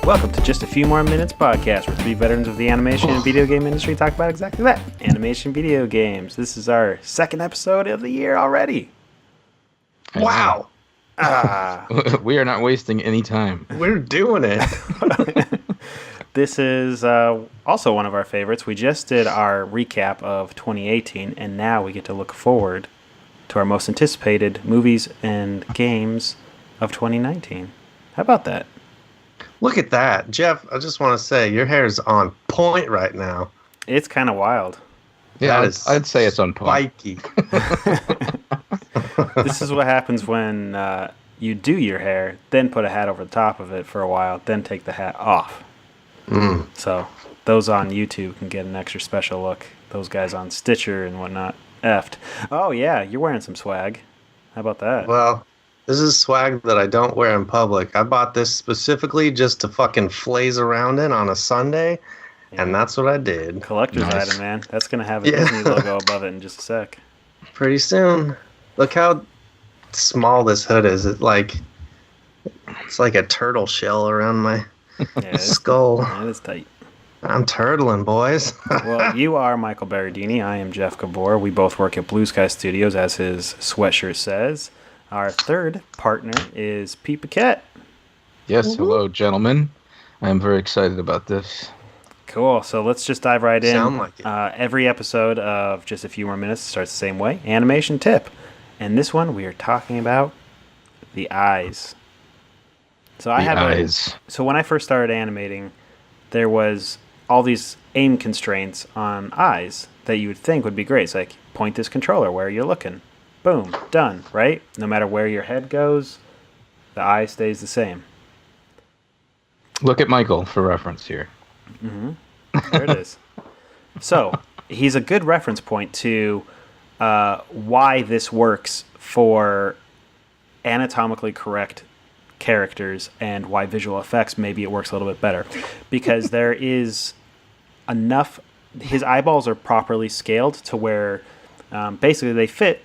Welcome to Just a Few More Minutes podcast, where three veterans of the animation and video game industry talk about exactly that, animation video games. This is our second episode of the year already. Wow. We are not wasting any time. We're doing it. This is also one of our favorites. We just did our recap of 2018, and now we get to look forward to our most anticipated movies and games of 2019. How about that? Look at that. Jeff, I just want to say, your hair is on point right now. It's kind of wild. Yeah, I'd say it's on point. Spiky. This is what happens when you do your hair, then put a hat over the top of it for a while, then take the hat off. So those on YouTube can get an extra special look. Those guys on Stitcher and whatnot, effed. Oh, yeah, you're wearing some swag. How about that? Well, this is swag that I don't wear in public. I bought this specifically just to fucking flaze around in on a Sunday, and that's what I did. Collector's item, man. That's going to have a Disney logo above it in just a sec. Pretty soon. Look how small this hood is. It's like a turtle shell around my skull. That is tight. I'm turtling, boys. Well, you are Michael Berardini. I am Jeff Gabor. We both work at Blue Sky Studios, as his sweatshirt says. Our third partner is Paquette. Yes, hello, gentlemen. I'm very excited about this. Cool. So let's just dive right in. Sound like it. Every episode of Just a Few More Minutes starts the same way. Animation tip. And this one, we are talking about the eyes. So So when I first started animating, there was all these aim constraints on eyes that you would think would be great. It's like, point this controller where you're looking. Boom, done, right? No matter where your head goes, the eye stays the same. Look at Michael for reference here. Mm-hmm. There it is. So, he's a good reference point to why this works for anatomically correct characters and why visual effects, maybe it works a little bit better. Because there is enough... His eyeballs are properly scaled to where basically they fit.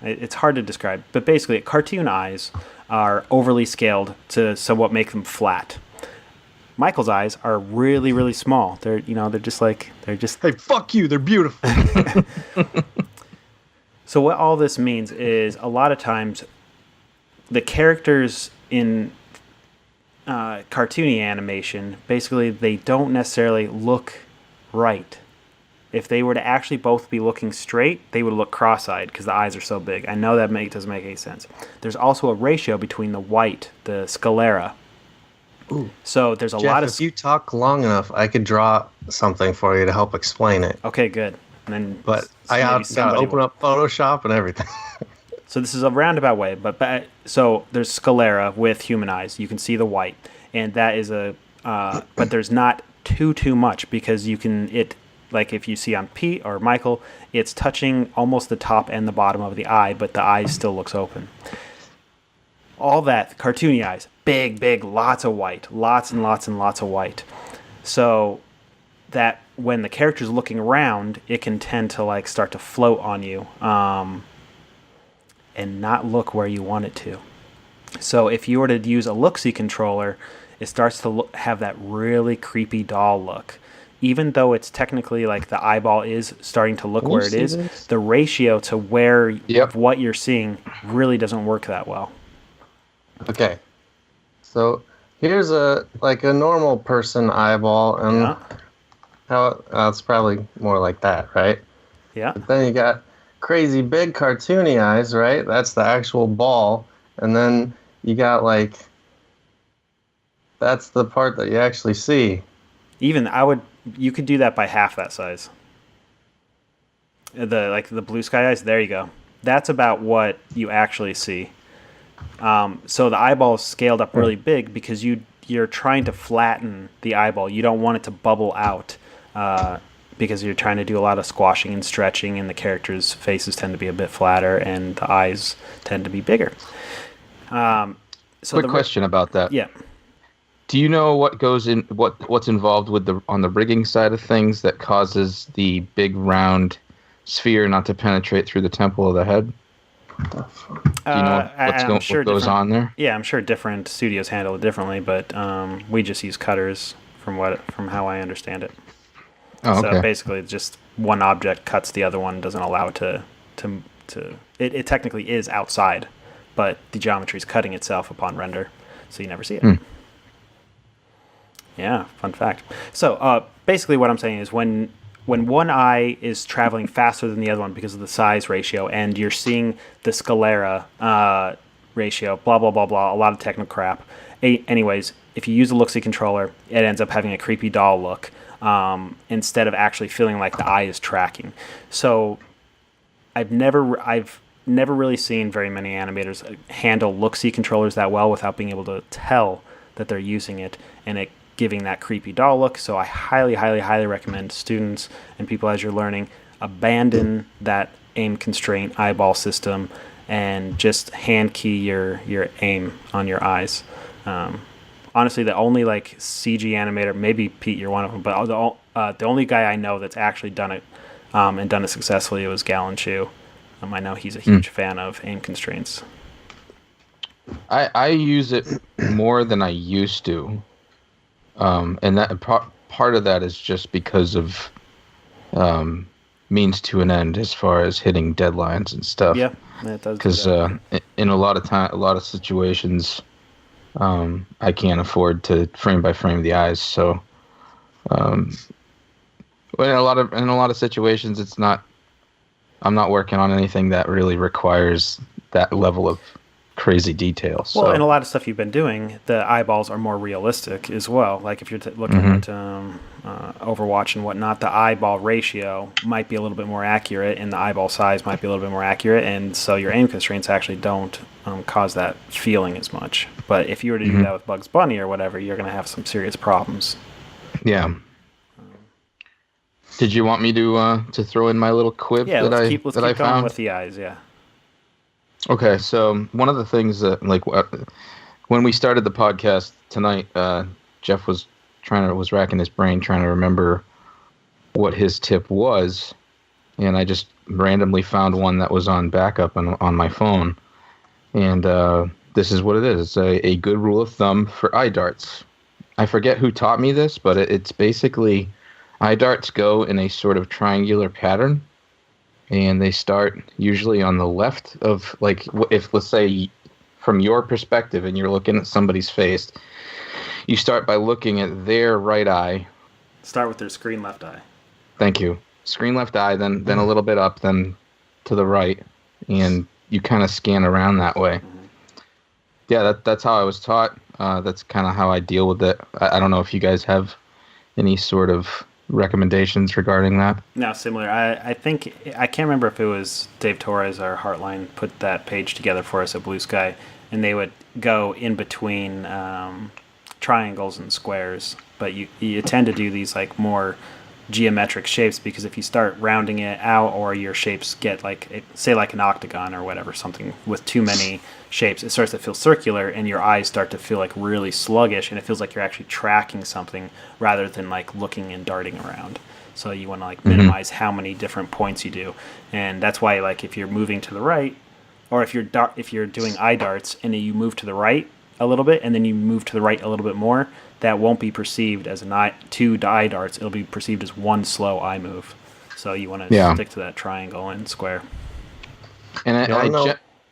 It's hard to describe, but basically cartoon eyes are overly scaled to somewhat make them flat. Michael's eyes are really, really small. They're just Hey, fuck you, they're beautiful. So what all this means is a lot of times the characters in cartoony animation, basically they don't necessarily look right. If they were to actually both be looking straight, they would look cross-eyed because the eyes are so big. I know that doesn't make any sense. There's also a ratio between the white, the sclera. Ooh. So there's a Jeff, lot of... if you talk long enough, I could draw something for you to help explain it. Okay, good. And then but I got to open up Photoshop and everything. So this is a roundabout way, so there's sclera with human eyes. You can see the white, and that is but there's not too much because like if you see on Pete or Michael, it's touching almost the top and the bottom of the eye, but the eye still looks open. All that, cartoony eyes, big, lots of white, lots and lots and lots of white. So that when the character's looking around, it can tend to start to float on you and not look where you want it to. So if you were to use a look-see controller, it starts to have that really creepy doll look. Even though it's technically the eyeball is starting to look where it is, the ratio to where what you're seeing really doesn't work that well. Okay. So here's a normal person eyeball, and it's probably more like that, right? Yeah. But then you got crazy big cartoony eyes, right? That's the actual ball. And then you got that's the part that you actually see. You could do that by half that size. The blue sky eyes, there you go. That's about what you actually see. So the eyeball is scaled up really big because you're trying to flatten the eyeball. You don't want it to bubble out because you're trying to do a lot of squashing and stretching, and the characters' faces tend to be a bit flatter and the eyes tend to be bigger. Quick question about that. Yeah. Do you know what goes in what's involved with on the rigging side of things that causes the big round sphere not to penetrate through the temple of the head? Do you know what goes on there? Yeah, I'm sure different studios handle it differently, but we just use cutters from how I understand it. Oh, okay. So basically, just one object cuts the other one, doesn't allow it to it technically is outside, but the geometry is cutting itself upon render, so you never see it. Yeah, fun fact. So basically what I'm saying is when one eye is traveling faster than the other one because of the size ratio, and you're seeing the sclera ratio, blah, blah, blah, blah, a lot of technical crap. Anyways, if you use a look-see controller, it ends up having a creepy doll look instead of actually feeling like the eye is tracking. So I've never really seen very many animators handle look-see controllers that well without being able to tell that they're using it and it giving that creepy doll look. So I highly, highly, highly recommend students and people as you're learning, abandon that aim constraint eyeball system and just hand key your aim on your eyes. Honestly, the only like CG animator, maybe Pete, you're one of them, but the only guy I know that's actually done it and done it successfully was Gallon Chu. I know he's a huge fan of aim constraints. I use it more than I used to. And that part of that is just because of means to an end as far as hitting deadlines and stuff. Yeah, it does. Because in a lot of situations, I can't afford to frame by frame the eyes. So, in a lot of situations, I'm not working on anything that really requires that level of crazy detail. So. Well, and a lot of stuff you've been doing, the eyeballs are more realistic as well. Like if you're looking at Overwatch and whatnot, the eyeball ratio might be a little bit more accurate, and the eyeball size might be a little bit more accurate, and so your aim constraints actually don't cause that feeling as much. But if you were to do that with Bugs Bunny or whatever, you're going to have some serious problems. Yeah. Did you want me to throw in my little quip that I keep found? Going with the eyes, yeah. Okay, so one of the things that, like, when we started the podcast tonight, Jeff was racking his brain trying to remember what his tip was, and I just randomly found one that was on backup on my phone, and this is what it is. It's a good rule of thumb for eye darts. I forget who taught me this, but it's basically eye darts go in a sort of triangular pattern. And they start usually on the left of, like, if, let's say, from your perspective and you're looking at somebody's face, you start by looking at their right eye. Start with their screen left eye. Thank you. Screen left eye, then a little bit up, then to the right, and you kind of scan around that way. Yeah, that's how I was taught. That's kind of how I deal with it. I don't know if you guys have any sort of recommendations regarding that. No, similar. I think I can't remember if it was Dave Torres or Heartline put that page together for us at Blue Sky, and they would go in between triangles and squares, but you tend to do these like more geometric shapes, because if you start rounding it out, or your shapes get like, say like an octagon or whatever, something with too many shapes, it starts to feel circular and your eyes start to feel like really sluggish, and it feels like you're actually tracking something rather than like looking and darting around. So you want to like minimize how many different points you do, and that's why like if you're moving to the right, or if you're doing eye darts and you move to the right a little bit and then you move to the right a little bit more, that won't be perceived as two eye darts. It'll be perceived as one slow eye move. So you want to stick to that triangle and square. And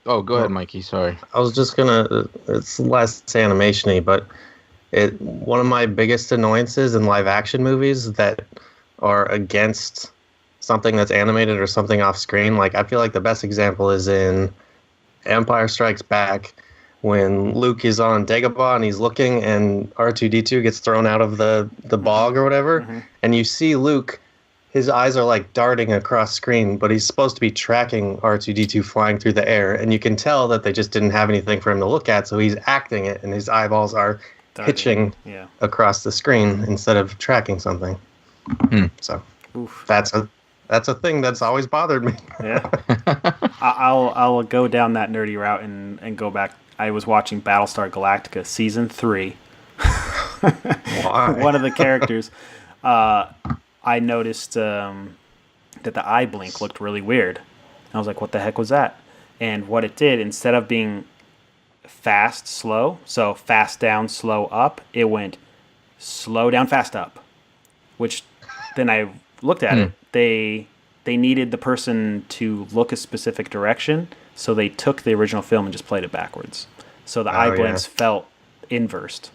oh, go ahead, Mikey. Sorry. I was just gonna. It's less animation-y, but one of my biggest annoyances in live action movies that are against something that's animated or something off screen. Like, I feel like the best example is in Empire Strikes Back, when Luke is on Dagobah and he's looking, and R2-D2 gets thrown out of the bog or whatever, and you see Luke, his eyes are like darting across screen, but he's supposed to be tracking R2-D2 flying through the air, and you can tell that they just didn't have anything for him to look at, so he's acting it, and his eyeballs are pitching across the screen instead of tracking something. So that's a thing that's always bothered me. Yeah, I'll go down that nerdy route and go back. I was watching Battlestar Galactica Season 3. One of the characters, I noticed that the eye blink looked really weird. I was like, what the heck was that? And what it did, instead of being fast, slow, so fast down, slow up, it went slow down, fast up. Which then I looked at it. They needed the person to look a specific direction, so they took the original film and just played it backwards. So the eye blinks felt inversed.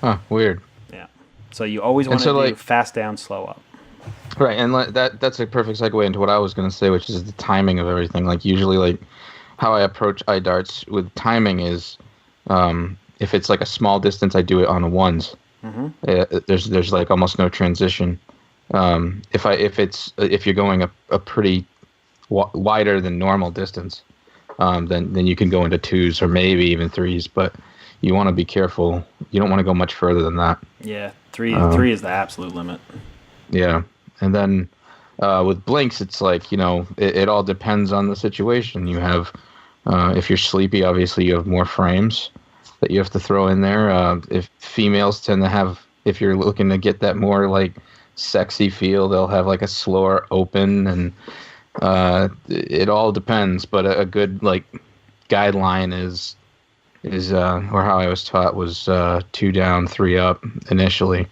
Huh, weird. Yeah. So you always want to do fast down, slow up. Right, and that's a perfect segue into what I was going to say, which is the timing of everything. Like usually, like how I approach eye darts with timing is, if it's like a small distance, I do it on a ones. There's like almost no transition. If you're going a pretty wider than normal distance, then you can go into twos or maybe even threes, but you want to be careful. You don't want to go much further than that. Yeah, three is the absolute limit. Yeah, and then with blinks, it's like, it all depends on the situation. You have, if you're sleepy, obviously you have more frames that you have to throw in there. If females tend to have, if you're looking to get that more like sexy feel, they'll have like a slower open, and it all depends. But a good like guideline is or how I was taught was 2 down, 3 up initially.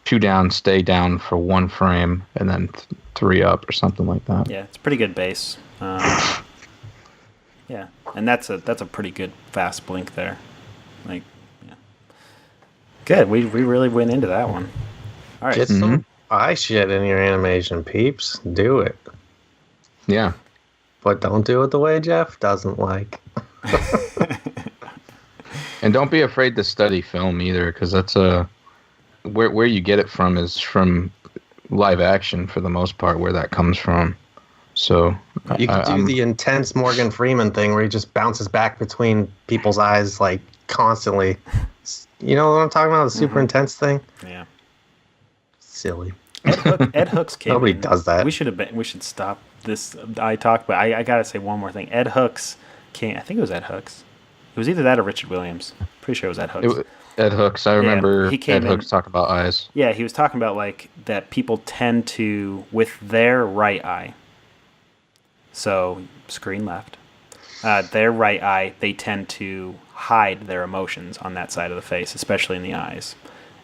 2 down, stay down for 1 frame, and then 3 up or something like that. Yeah, it's a pretty good base. Yeah, and that's a pretty good fast blink there. Like, yeah, good. We really went into that one. All right, get some eye shit in your animation, peeps. Do it. Yeah, but don't do it the way Jeff doesn't like. And don't be afraid to study film either, because that's where you get it from is from live action for the most part, where that comes from. So you could do the intense Morgan Freeman thing where he just bounces back between people's eyes like constantly. You know what I'm talking about? The super intense thing. Yeah. Silly. Ed Hooks came. Nobody does that. We should stop this eye talk, but I gotta say one more thing. Ed Hooks came. I think it was Ed Hooks. It was either that or Richard Williams. Pretty sure it was Ed Hooks. Ed Hooks. I remember Ed Hooks talk about eyes. Yeah, he was talking about like that people tend to, with their right eye, so screen left, their right eye, they tend to hide their emotions on that side of the face, especially in the eyes.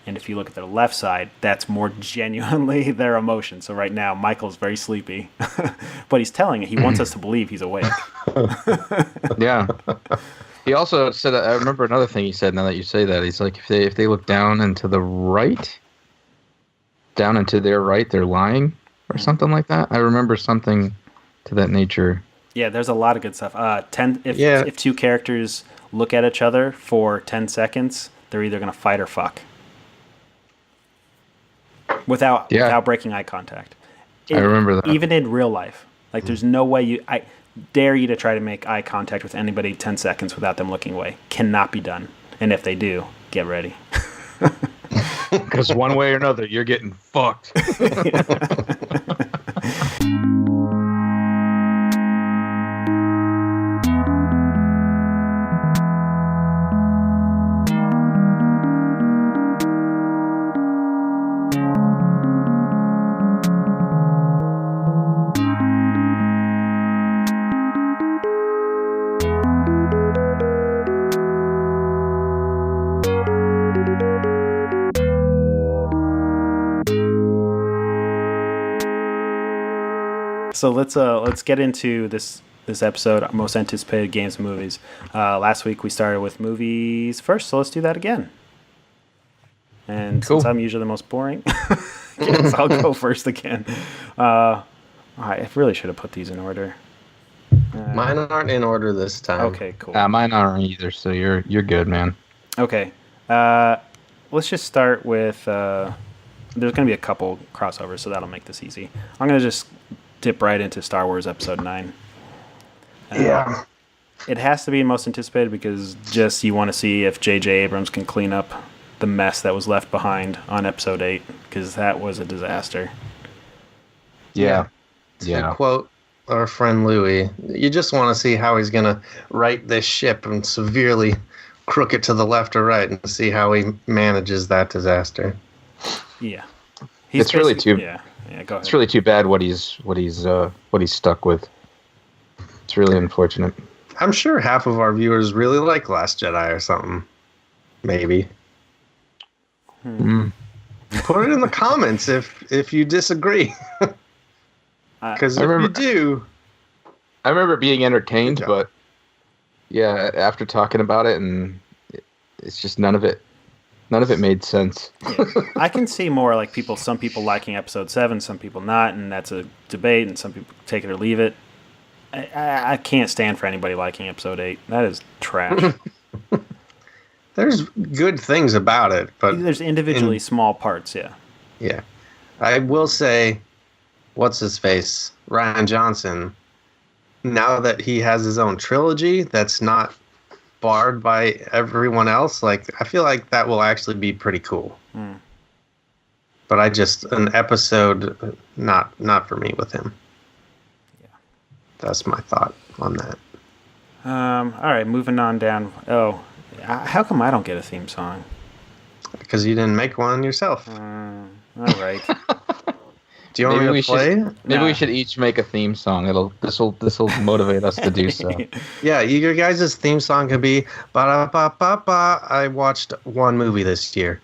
And if you look at their left side, that's more genuinely their emotion. So right now, Michael's very sleepy, but he's telling it. He wants us to believe he's awake. Yeah. He also said, I remember another thing he said, now that you say that, he's like, if they look down and to the right, down and to their right, they're lying, or something like that. I remember something to that nature. Yeah, there's a lot of good stuff. If 2 characters look at each other for 10 seconds, they're either going to fight or fuck. Without breaking eye contact. I remember that. Even in real life. Like, there's no way I dare you to try to make eye contact with anybody 10 seconds without them looking away. Cannot be done. And if they do, get ready. Because one way or another, you're getting fucked. So let's get into this episode, most anticipated games and movies. Last week we started with movies first, so let's do that again. And cool. Since I'm usually the most boring, guess I'll go first again. I really should have put these in order. Mine aren't in order this time. Okay, cool. Mine aren't either, so you're good, man. Okay. Let's just start with. There's going to be a couple crossovers, so that'll make this easy. I'm going to just dip right into Star Wars Episode 9. Yeah. It has to be most anticipated because just you want to see if J.J. Abrams can clean up the mess that was left behind on Episode 8, because that was a disaster. Yeah. To quote our friend Louis, you just want to see how he's going to right this ship and severely crook it to the left or right and see how he manages that disaster. Yeah. It's really too. Yeah, go ahead. It's really too bad what he's stuck with. It's really unfortunate. I'm sure half of our viewers really like Last Jedi or something. Maybe. Put it in the comments if you disagree. Because if you do... I remember being entertained, but yeah, after talking about it, and it's just none of it made sense. Yeah. I can see more like some people liking episode 7, some people not, and that's a debate, and some people take it or leave it. I can't stand for anybody liking episode 8. That is trash. There's good things about it, but there's individually small parts, yeah. Yeah. I will say, what's his face? Ryan Johnson. Now that he has his own trilogy that's not barred by everyone else, like I feel like that will actually be pretty cool. But an episode not for me with him. Yeah. That's my thought on that. All right, moving on down. Oh, how come I don't get a theme song? Because you didn't make one yourself. All right. Do you want me to play? Maybe we should each make a theme song. This will motivate us to do so. Yeah, your guys' theme song could be ba ba ba ba. I watched one movie this year.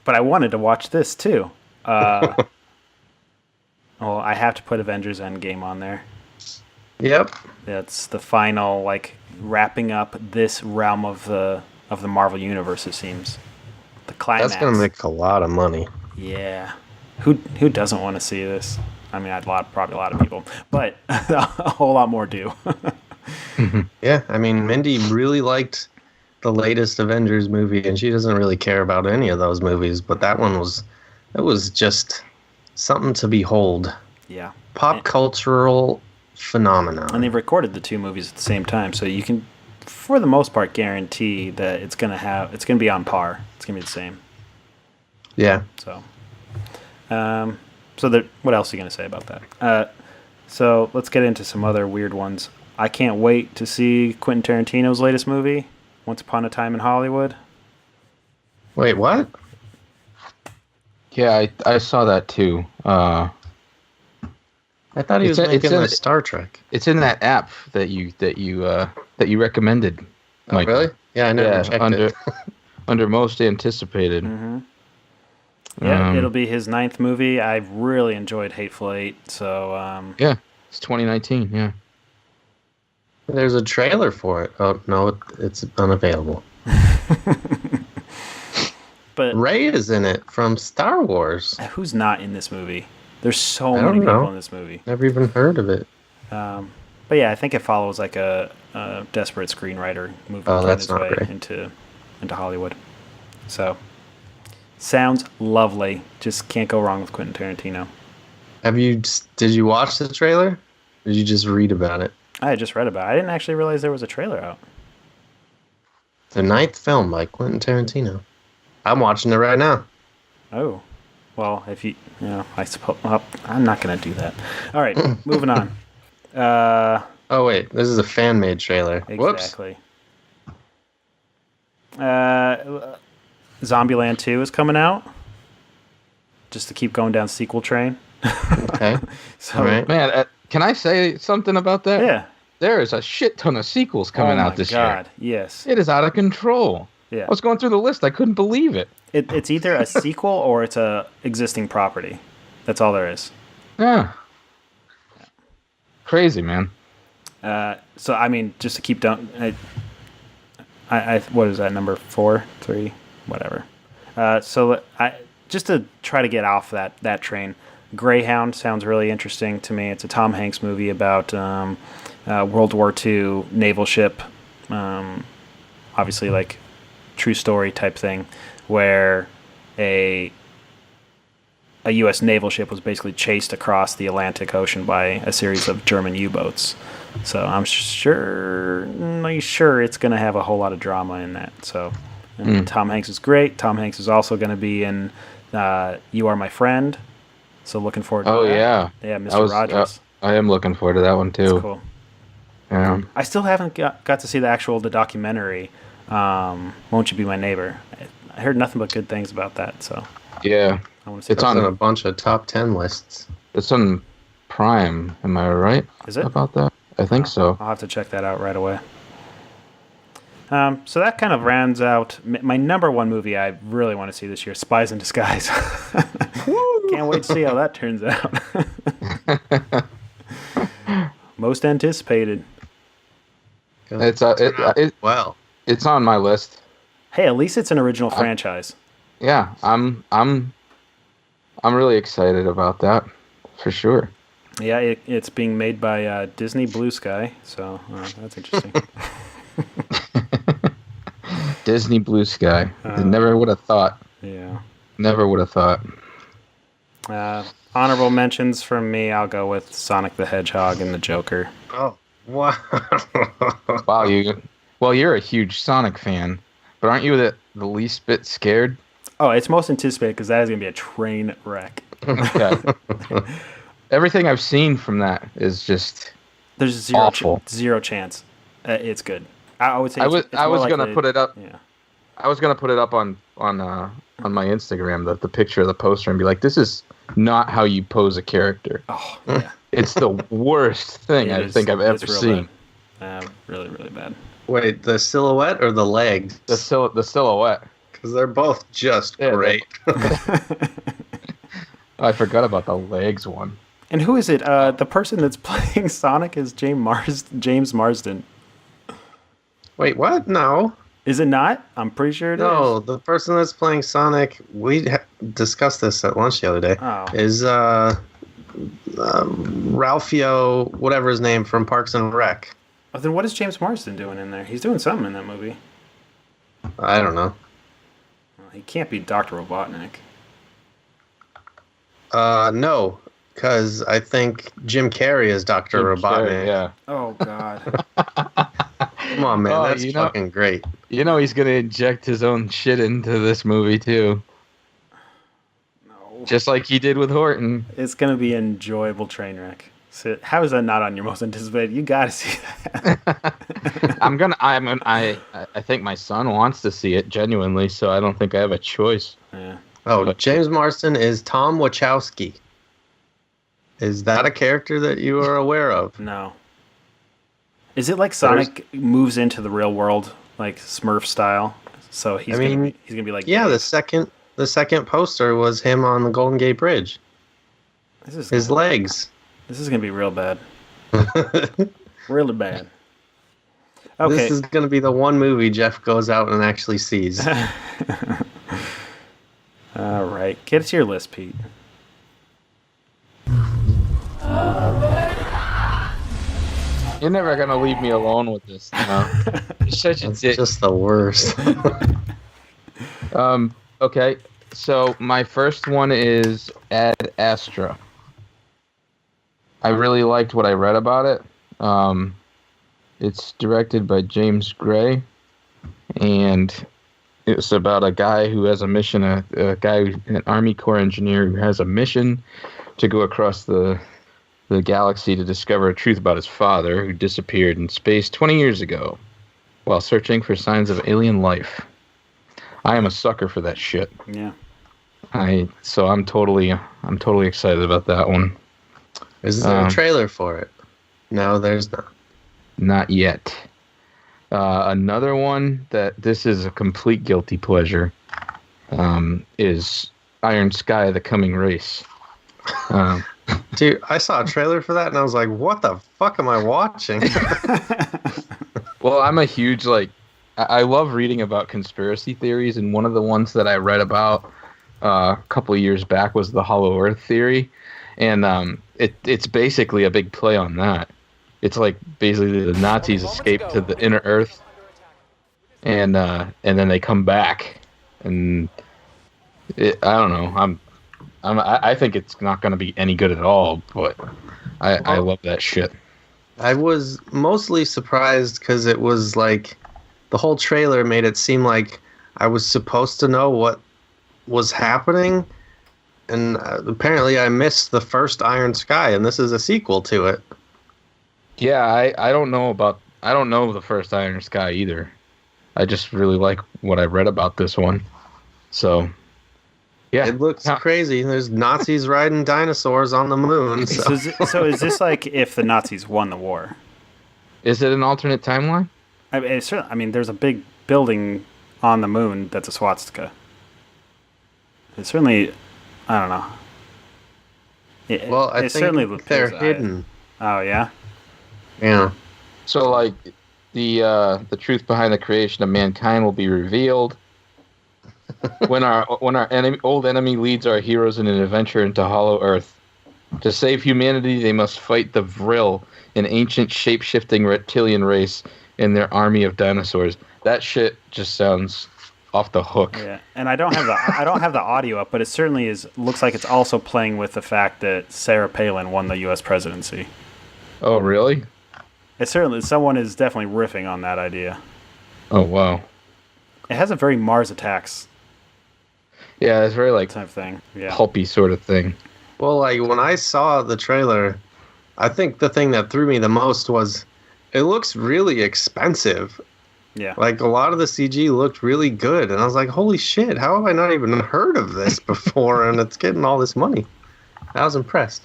But I wanted to watch this too. I have to put Avengers Endgame on there. Yep. That's the final, like, wrapping up this realm of the Marvel Universe, it seems. The climax. That's gonna make a lot of money. Yeah. Who doesn't want to see this? I mean, probably a lot of people, but a whole lot more do. Yeah, I mean, Mindy really liked the latest Avengers movie, and she doesn't really care about any of those movies, but that one was just something to behold. Yeah. Pop cultural phenomenon. And they've recorded the two movies at the same time, so you can, for the most part, guarantee that it's gonna be on par. It's gonna be the same. Yeah. So, what else are you gonna say about that? So let's get into some other weird ones. I can't wait to see Quentin Tarantino's latest movie, Once Upon a Time in Hollywood. Wait, what? Yeah, I saw that too. I thought he was making a Star Trek. It's in that app that you recommended. Oh, Michael. Really? Yeah, I never checked it. Under most anticipated. Mm-hmm. Yeah, it'll be his 9th movie. I really enjoyed Hateful Eight, so... Yeah, it's 2019, yeah. There's a trailer for it. Oh, no, it's unavailable. But Rey is in it from Star Wars. Who's not in this movie? There's so many people in this movie. Never even heard of it. But yeah, I think it follows like a desperate screenwriter moving his way into Hollywood. So, sounds lovely. Just can't go wrong with Quentin Tarantino. Did you watch the trailer? Or did you just read about it? I just read about it. I didn't actually realize there was a trailer out. The 9th film by Quentin Tarantino. I'm watching it right now. Oh. Well, I suppose... Well, I'm not going to do that. All right, moving on. Oh, wait. This is a fan-made trailer. Exactly. Whoops. Zombieland 2 is coming out. Just to keep going down sequel train. Okay. So, all right. Man, can I say something about that? Yeah. There is a shit ton of sequels coming out this year. Oh, my God, yes. It is out of control. Yeah. I was going through the list. I couldn't believe it. It's either a sequel or it's a existing property. That's all there is. Yeah. Crazy, man. So, I mean, just to keep down... what is that, number 4? 3? Whatever. Just to try to get off that train, Greyhound sounds really interesting to me. It's a Tom Hanks movie about World War II naval ship. Obviously, like, true story type thing, where a U.S. naval ship was basically chased across the Atlantic Ocean by a series of German U-boats. So I'm sure it's going to have a whole lot of drama in that. So Tom Hanks is great. Tom Hanks is also going to be in You Are My Friend. So looking forward to that. Oh, yeah. Yeah, Mr. Rogers. I am looking forward to that one, too. That's cool. Yeah. I still haven't got to see the documentary, Won't You Be My Neighbor. I heard nothing but good things about that. So yeah, I want to see. It's on a bunch of top 10 lists. It's on Prime. Am I right Is it? about that? I think so. I'll have to check that out right away. So that kind of rounds out my number one movie I really want to see this year, Spies in Disguise. Can't wait to see how that turns out. Most anticipated. It's Well, it's on my list. Hey, at least it's an original franchise. Yeah, I'm really excited about that, for sure. Yeah, it's being made by Disney Blue Sky, so that's interesting. Disney Blue Sky. Never would have thought. Yeah. Never would have thought. Honorable mentions from me, I'll go with Sonic the Hedgehog and the Joker. oh, wow. Wow, you're a huge Sonic fan, but aren't you the least bit scared? Oh, it's most anticipated because that is going to be a train wreck. Okay. Everything I've seen from that is just There's awful. Zero chance. It's good. I would say I was gonna put it up. Yeah. I was gonna put it up on my Instagram, the picture of the poster, and be like, "This is not how you pose a character." Oh, yeah. It's the worst thing I think I've ever real seen. Bad. Really, really bad. Wait, the silhouette or the legs? The silhouette. Because they're both just great. I forgot about the legs one. And who is it? The person that's playing Sonic is James Marsden. Wait, what? No. Is it not? I'm pretty sure it is. No, the person that's playing Sonic, we discussed this at lunch the other day, is Ralphio, whatever his name, from Parks and Rec. Oh, then what is James Marsden doing in there? He's doing something in that movie. I don't know. Well, he can't be Dr. Robotnik. No, because I think Jim Carrey is Dr. Robotnik. Carrey, yeah. Oh, God. Come on, man. Oh, That's fucking great. You know he's gonna inject his own shit into this movie too. No. Just like he did with Horton. It's going to be an enjoyable train wreck. So how is that not on your most anticipated? You got to see that. I think my son wants to see it genuinely, so I don't think I have a choice. Yeah. Oh, James Marsden is Tom Wachowski. Is that a character that you are aware of? No. Is it like Sonic moves into the real world, like Smurf style? So he's gonna be like, yeah. The second poster was him on the Golden Gate Bridge. His legs. This is gonna be real bad. Really bad. Okay. This is gonna be the one movie Jeff goes out and actually sees. All right, get it to your list, Pete. You're never gonna leave me alone with this. No. You're such a dick. Just the worst. Okay, so my first one is Ad Astra. I really liked what I read about it. It's directed by James Gray, and it's about a guy who has a mission, an Army Corps engineer who has a mission to go across the galaxy to discover a truth about his father, who disappeared in space 20 years ago while searching for signs of alien life. I am a sucker for that shit. Yeah. So I'm totally excited about that one. Is there a trailer for it? No, there's not. Not yet. Another one that this is a complete guilty pleasure is Iron Sky: The Coming Race. Dude, I saw a trailer for that and I was like, what the fuck am I watching? Well, I'm a huge, I love reading about conspiracy theories, and one of the ones that I read about a couple of years back was the Hollow Earth theory, and it's basically a big play on that. It's like basically the Nazis escape to the inner Earth, and then they come back, and I don't know. I think it's not going to be any good at all, but I love that shit. I was mostly surprised because it was like the whole trailer made it seem like I was supposed to know what was happening, and apparently I missed the first Iron Sky, and this is a sequel to it. Yeah, I don't know the first Iron Sky either. I just really like what I read about this one. So Yeah. It looks crazy. There's Nazis riding dinosaurs on the moon. So is this like if the Nazis won the war? Is it an alternate timeline? I mean, there's a big building on the moon that's a swastika. It certainly, I don't know. I think certainly they're hidden. Oh yeah. Yeah. So like the truth behind the creation of mankind will be revealed when our old enemy leads our heroes in an adventure into Hollow Earth. To save humanity, they must fight the Vril, an ancient shape-shifting reptilian race, in their army of dinosaurs. That shit just sounds off the hook. Yeah, and I don't have the audio up, but it certainly looks like it's also playing with the fact that Sarah Palin won the U.S. presidency. Oh, really? Someone is definitely riffing on that idea. Oh, wow. It has a very Mars Attacks. Yeah, it's very like type thing. Yeah. Pulpy sort of thing. Well, like when I saw the trailer, I think the thing that threw me the most was it looks really expensive. Yeah. Like a lot of the CG looked really good, and I was like, "Holy shit! How have I not even heard of this before?" And it's getting all this money. I was impressed.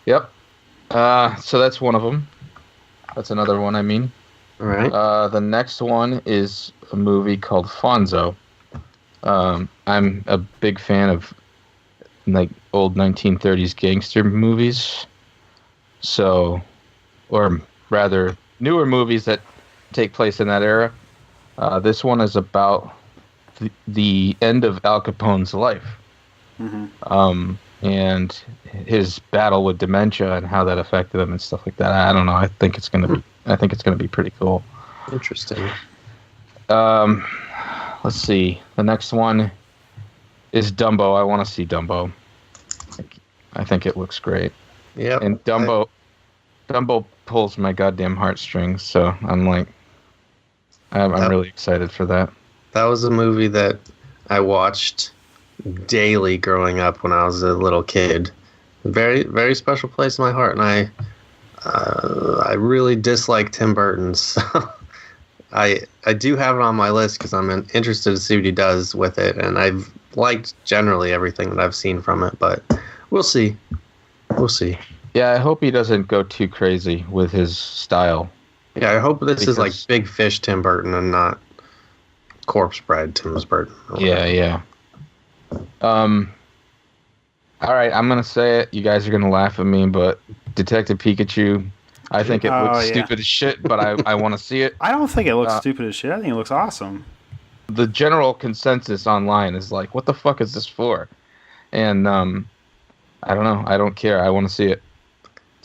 Yep. So that's one of them. That's another one. I mean. All right. The next one is a movie called Fonzo. I'm a big fan of like old 1930s gangster movies. So, or rather, newer movies that take place in that era. This one is about the end of Al Capone's life, and his battle with dementia and how that affected him and stuff like that. I don't know. I think it's gonna be pretty cool. Interesting. Let's see. The next one is Dumbo. I want to see Dumbo. I think it looks great. Yeah. And Dumbo pulls my goddamn heartstrings. So I'm really excited for that. That was a movie that I watched daily growing up when I was a little kid. Very, very special place in my heart, and I really dislike Tim Burton. So I do have it on my list because I'm interested to see what he does with it, and I've liked generally everything that I've seen from it, but we'll see. We'll see. Yeah, I hope he doesn't go too crazy with his style. Yeah, I hope this is like Big Fish Tim Burton and not Corpse Bride Tim Burton. Yeah. All right, I'm gonna say it. You guys are gonna laugh at me, but Detective Pikachu, I think it looks stupid as shit, but I want to see it. I don't think it looks stupid as shit. I think it looks awesome. The general consensus online is like, what the fuck is this for? And I don't know. I don't care. I want to see it.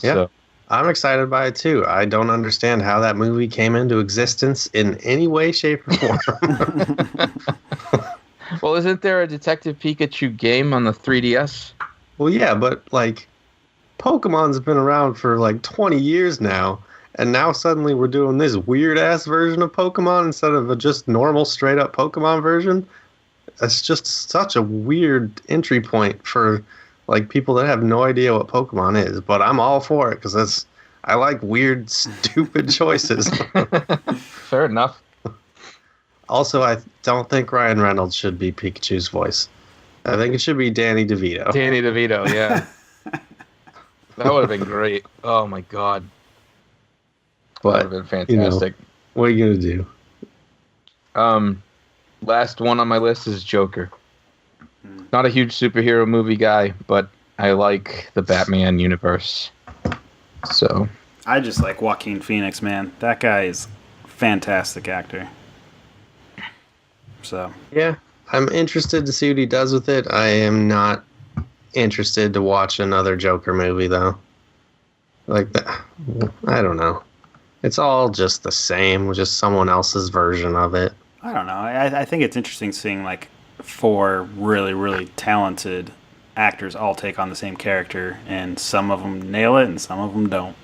Yeah, so. I'm excited by it too. I don't understand how that movie came into existence in any way, shape, or form. Well, isn't there a Detective Pikachu game on the 3DS? Well, yeah, but like Pokemon's been around for like 20 years now, and now suddenly we're doing this weird-ass version of Pokemon instead of a just normal, straight-up Pokemon version. It's just such a weird entry point for like people that have no idea what Pokemon is, but I'm all for it because I like weird, stupid choices. Fair enough. Also, I don't think Ryan Reynolds should be Pikachu's voice. I think it should be Danny DeVito. Danny DeVito, yeah. That would have been great. Oh my god. That would have been fantastic. What are you gonna do? Last one on my list is Joker. Not a huge superhero movie guy, but I like the Batman universe. So I just like Joaquin Phoenix, man. That guy is a fantastic actor. So yeah, I'm interested to see what he does with it. I am not interested to watch another Joker movie though. Like that, I don't know. It's all just the same, just someone else's version of it. I don't know. I think it's interesting seeing like 4 really, really talented actors all take on the same character, and some of them nail it and some of them don't.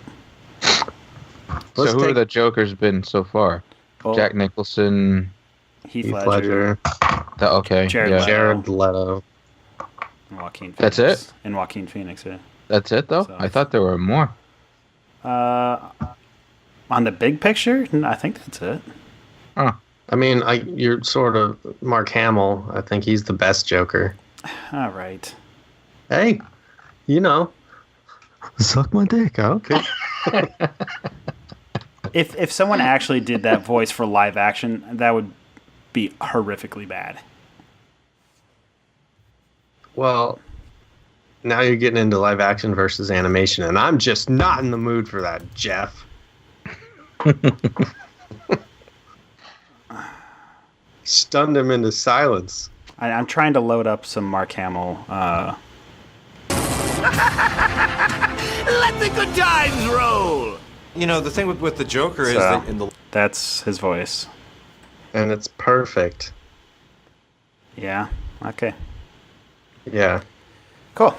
So who are the Jokers been so far? Well, Jack Nicholson, Heath Ledger. Jared Leto. And Joaquin Phoenix. That's it? And Joaquin Phoenix, yeah. That's it, though? So, I thought there were more. On the big picture, I think that's it. Huh. I mean, you're sort of Mark Hamill. I think he's the best Joker. All right. Hey, you know, suck my dick. Okay. If someone actually did that voice for live action, that would be horrifically bad. Well, now you're getting into live action versus animation, and I'm just not in the mood for that, Jeff. Stunned him into silence. I'm trying to load up some Mark Hamill. Let the good times roll. You know, the thing with the Joker is that in the... That's his voice. And it's perfect. Yeah. Okay. Yeah. Cool.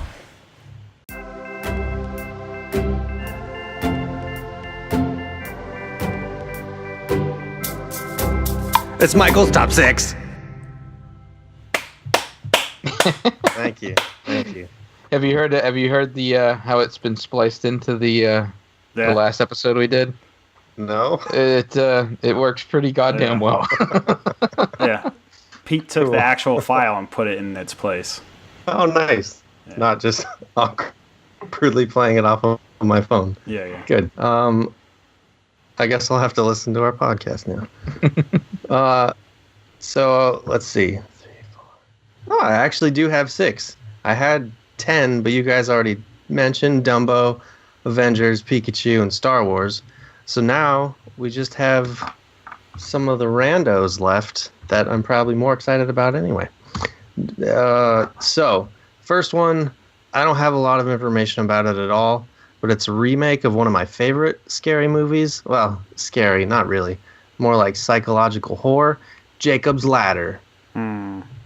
It's Michael's top 6. Thank you. Thank you. Have you heard the how it's been spliced into the last episode we did? No. It works pretty goddamn well. Yeah. Pete took the actual file and put it in its place. Oh, nice. Yeah. Not just crudely playing it off of my phone. Yeah. Good. I guess I'll have to listen to our podcast now. So let's see. 3, 4. Oh, I actually do have 6. I had 10, but you guys already mentioned Dumbo, Avengers, Pikachu, and Star Wars. So now we just have some of the randos left that I'm probably more excited about anyway. So, first one, I don't have a lot of information about it at all, but it's a remake of one of my favorite scary movies. Well, scary, not really. More like psychological horror, Jacob's Ladder.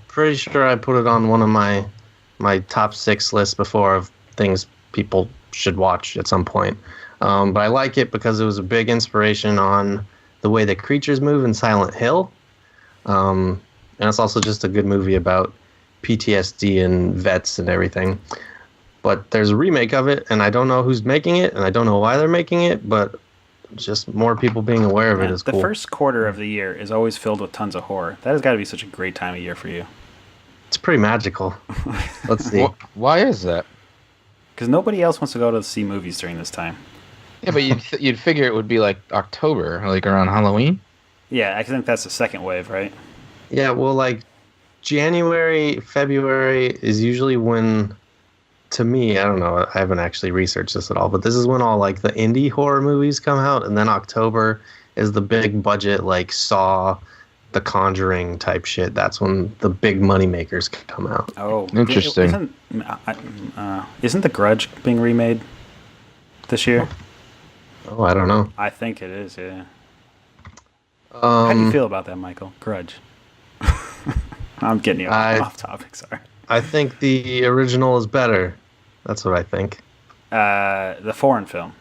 Pretty sure I put it on one of my top 6 lists before of things people should watch at some point. But I like it because it was a big inspiration on the way the creatures move in Silent Hill. And it's also just a good movie about PTSD and vets and everything. But there's a remake of it, and I don't know who's making it, and I don't know why they're making it, but just more people being aware of it is cool. The first quarter of the year is always filled with tons of horror. That has got to be such a great time of year for you. It's pretty magical. Let's see. Why is that? Because nobody else wants to go to see movies during this time. Yeah, but you'd figure it would be like October, like around Halloween. Yeah, I think that's the second wave, right? Yeah, well, like January, February is usually when, to me, I don't know, I haven't actually researched this at all, but this is when all like the indie horror movies come out, and then October is the big budget, like Saw, The Conjuring type shit. That's when the big money makers come out. Oh, interesting. Isn't The Grudge being remade this year? Oh, I don't know. I think it is, yeah. How do you feel about that, Michael? Grudge. I'm getting you off topic, sorry. I think the original is better. That's what I think. The foreign film.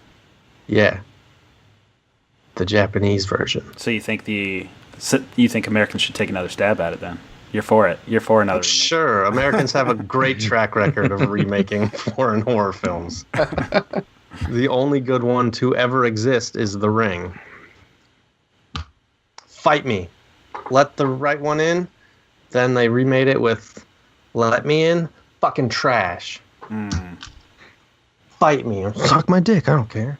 Yeah. The Japanese version. So you think Americans should take another stab at it then? You're for it. You're for another remake. Sure. Americans have a great track record of remaking foreign horror films. The only good one to ever exist is The Ring. Fight me. Let the right one in. Then they remade it with Let Me In. Fucking trash. Fight me or suck my dick. I don't care.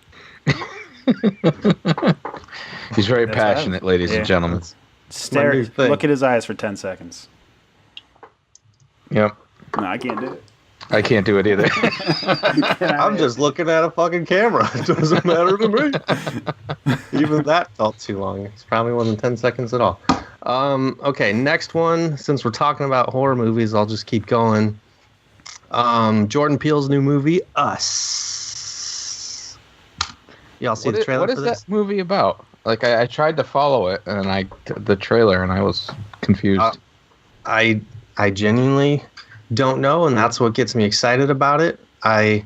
He's very passionate, ladies and gentlemen. Look at his eyes for 10 seconds. Yep. No, I can't do it. I can't do it either. I'm just looking at a fucking camera. It doesn't matter to me. Even that felt too long. It's probably more than 10 seconds at all. Okay, next one. Since we're talking about horror movies, I'll just keep going. Jordan Peele's new movie, Us. Y'all see the trailer for this? What is that movie about? Like, I tried to follow it, and the trailer, and I was confused. I genuinely don't know, and that's what gets me excited about it. At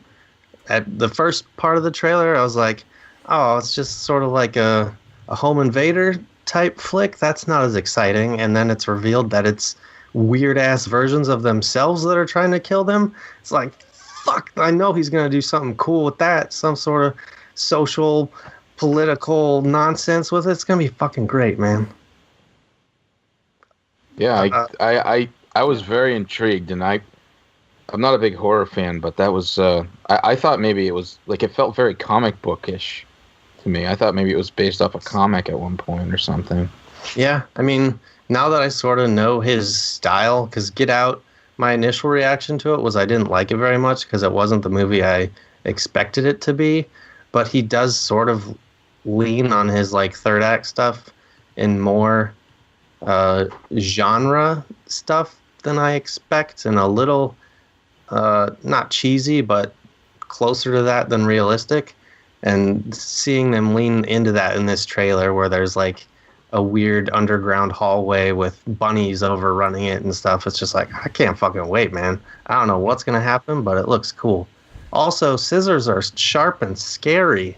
the first part of the trailer, I was like, oh, it's just sort of like a home invader type flick. That's not as exciting. And then it's revealed that it's weird ass versions of themselves that are trying to kill them. It's like, fuck, I know he's going to do something cool with that. Some sort of social, political nonsense with it. It's going to be fucking great, man. Yeah, I was very intrigued, and I'm not a big horror fan, but that was I thought maybe it was like it felt very comic bookish to me. I thought maybe it was based off a comic at one point or something. Yeah, I mean, now that I sort of know his style, because Get Out, my initial reaction to it was I didn't like it very much because it wasn't the movie I expected it to be. But he does sort of lean on his like third act stuff in more genre stuff than I expect, and a little not cheesy, but closer to that than realistic. And seeing them lean into that in this trailer, where there's like a weird underground hallway with bunnies overrunning it and stuff, it's just like, I can't fucking wait, man. I don't know what's gonna happen, but it looks cool. Also, scissors are sharp and scary.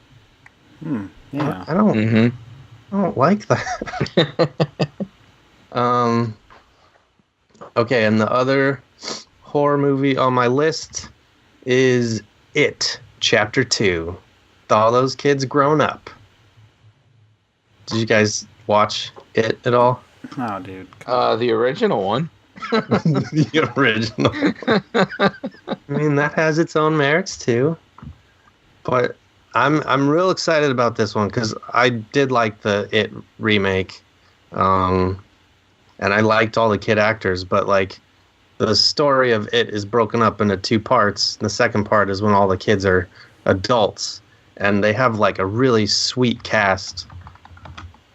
Yeah. I don't like that. Okay, and the other horror movie on my list is It, Chapter 2. With all those kids grown up. Did you guys watch It at all? Oh, dude. The original one. The original. I mean, that has its own merits too. But I'm real excited about this one because I did like the It remake, and I liked all the kid actors. But like, the story of It is broken up into two parts. The second part is when all the kids are adults, and they have like a really sweet cast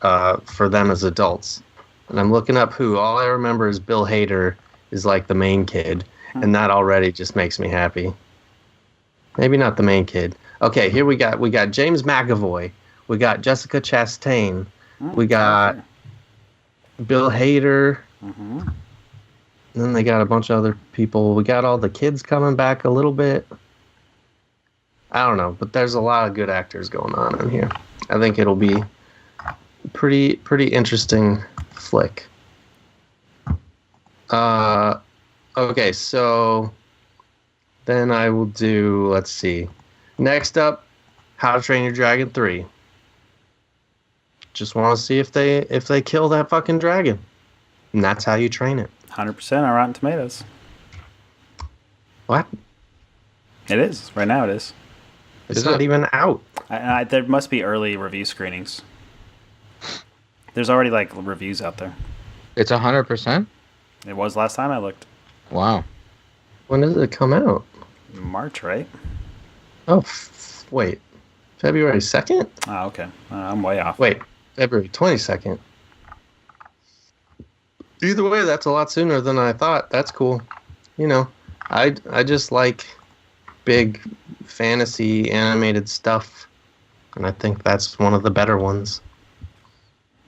for them as adults. And I'm looking up who. All I remember is Bill Hader is like the main kid, and that already just makes me happy. Maybe not the main kid. Okay, here we got James McAvoy, we got Jessica Chastain, we got Bill Hader, and then they got a bunch of other people. We got all the kids coming back a little bit. I don't know, but there's a lot of good actors going on in here. I think it'll be pretty interesting flick. Okay, so then I will do, let's see. Next up, How to Train Your Dragon 3. Just want to see if they kill that fucking dragon. And that's how you train it. 100% on Rotten Tomatoes. What? It is. Right now it is. It's not even out. There must be early review screenings. There's already like reviews out there. It's 100%? It was last time I looked. Wow. When did it come out? March, right? Oh, wait. February 2nd? Oh, okay. I'm way off. Wait, February 22nd. Either way, that's a lot sooner than I thought. That's cool. You know, I just like big fantasy animated stuff, and I think that's one of the better ones.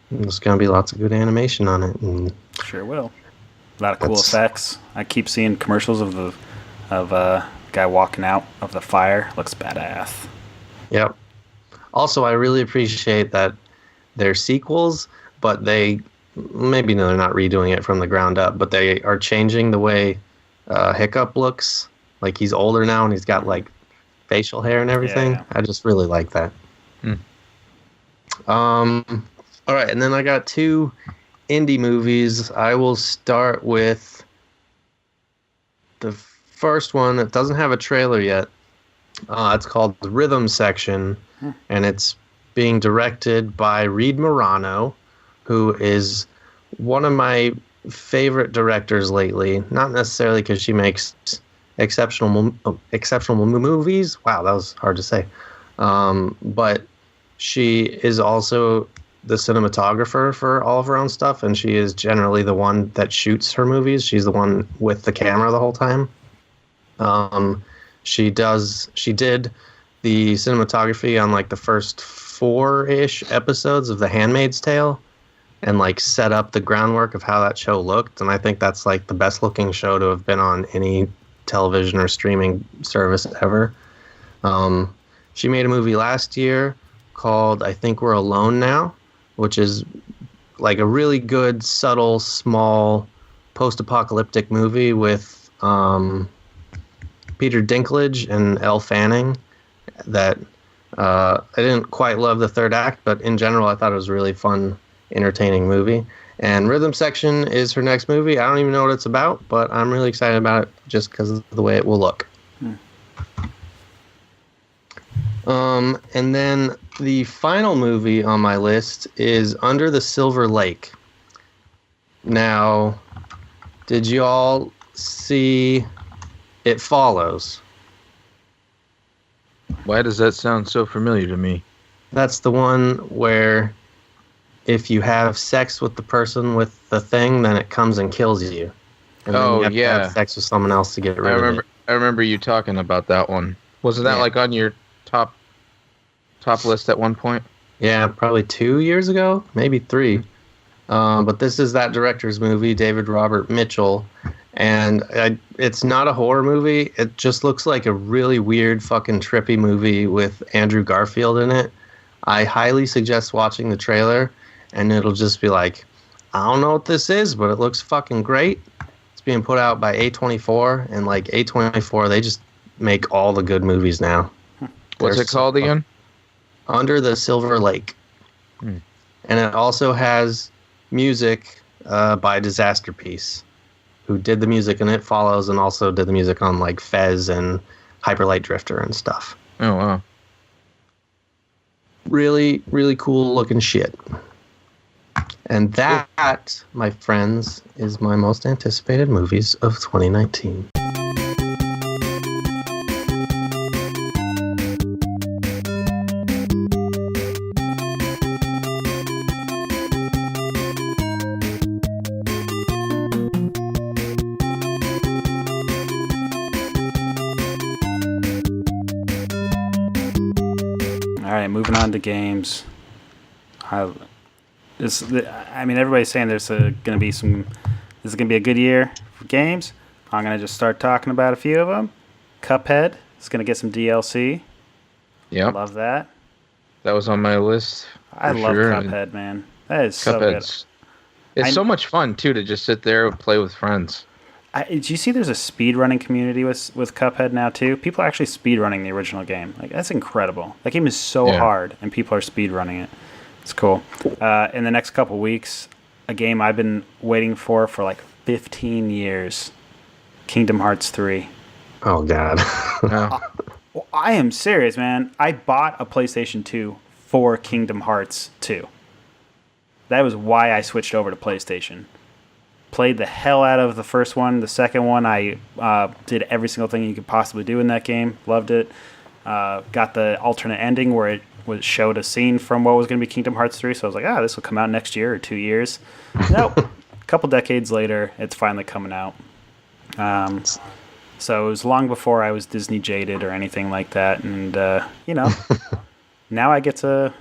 And there's going to be lots of good animation on it. And sure will. A lot of cool effects. I keep seeing commercials of guy walking out of the fire. Looks badass. Yep. Also, I really appreciate that they're sequels, but they're not redoing it from the ground up, but they are changing the way Hiccup looks. Like, he's older now and he's got like facial hair and everything. Yeah. I just really like that. All right, and then I got two indie movies. I will start with the first one. It doesn't have a trailer yet. It's called The Rhythm Section, and it's being directed by Reed Morano, who is one of my favorite directors lately. Not necessarily because she makes exceptional movies. Wow, that was hard to say. But she is also the cinematographer for all of her own stuff, and she is generally the one that shoots her movies. She's the one with the camera the whole time. She did the cinematography on like the first 4-ish episodes of The Handmaid's Tale, and like set up the groundwork of how that show looked. And I think that's like the best looking show to have been on any television or streaming service ever. She made a movie last year called I Think We're Alone Now, which is like a really good, subtle, small, post-apocalyptic movie with Peter Dinklage and Elle Fanning. That I didn't quite love the third act, but in general, I thought it was a really fun, entertaining movie. And Rhythm Section is her next movie. I don't even know what it's about, but I'm really excited about it just because of the way it will look. And then the final movie on my list is Under the Silver Lake. Now, did you all see It Follows? Why does that sound so familiar to me? That's the one where if you have sex with the person with the thing, then it comes and kills you. And then you have to have sex with someone else to get rid of it. I remember you talking about that one. Wasn't that like on your top list at one point? Yeah, probably 2 years ago, maybe 3. But this is that director's movie, David Robert Mitchell. And it's not a horror movie. It just looks like a really weird fucking trippy movie with Andrew Garfield in it. I highly suggest watching the trailer, and it'll just be like, I don't know what this is, but it looks fucking great. It's being put out by A24, and like A24, they just make all the good movies now. What's it called again? Under the Silver Lake. And it also has music by Disaster Piece, who did the music in It Follows and also did the music on like Fez and Hyper Light Drifter and stuff. Oh, wow. Really, really cool looking shit. And that, my friends, is my most anticipated movies of 2019. All right, moving on to games. Everybody's saying this is going to be a good year for games. I'm going to just start talking about a few of them. Cuphead is going to get some DLC. Yeah. Love that. That was on my list. I love Cuphead, man. That is so good. It's so much fun, too, to just sit there and play with friends. Did you see there's a speedrunning community with Cuphead now, too? People are actually speedrunning the original game. Like, that's incredible. That game is so hard, and people are speedrunning it. It's cool. In the next couple weeks, a game I've been waiting for like 15 years. Kingdom Hearts 3. Oh, God. Well, I am serious, man. I bought a PlayStation 2 for Kingdom Hearts 2. That was why I switched over to PlayStation. Played the hell out of the first one. The second one, I did every single thing you could possibly do in that game. Loved it. Got the alternate ending where it showed a scene from what was going to be Kingdom Hearts 3. So I was like, this will come out next year or 2 years. Nope. A couple decades later, it's finally coming out. So it was long before I was Disney jaded or anything like that. And, now I get to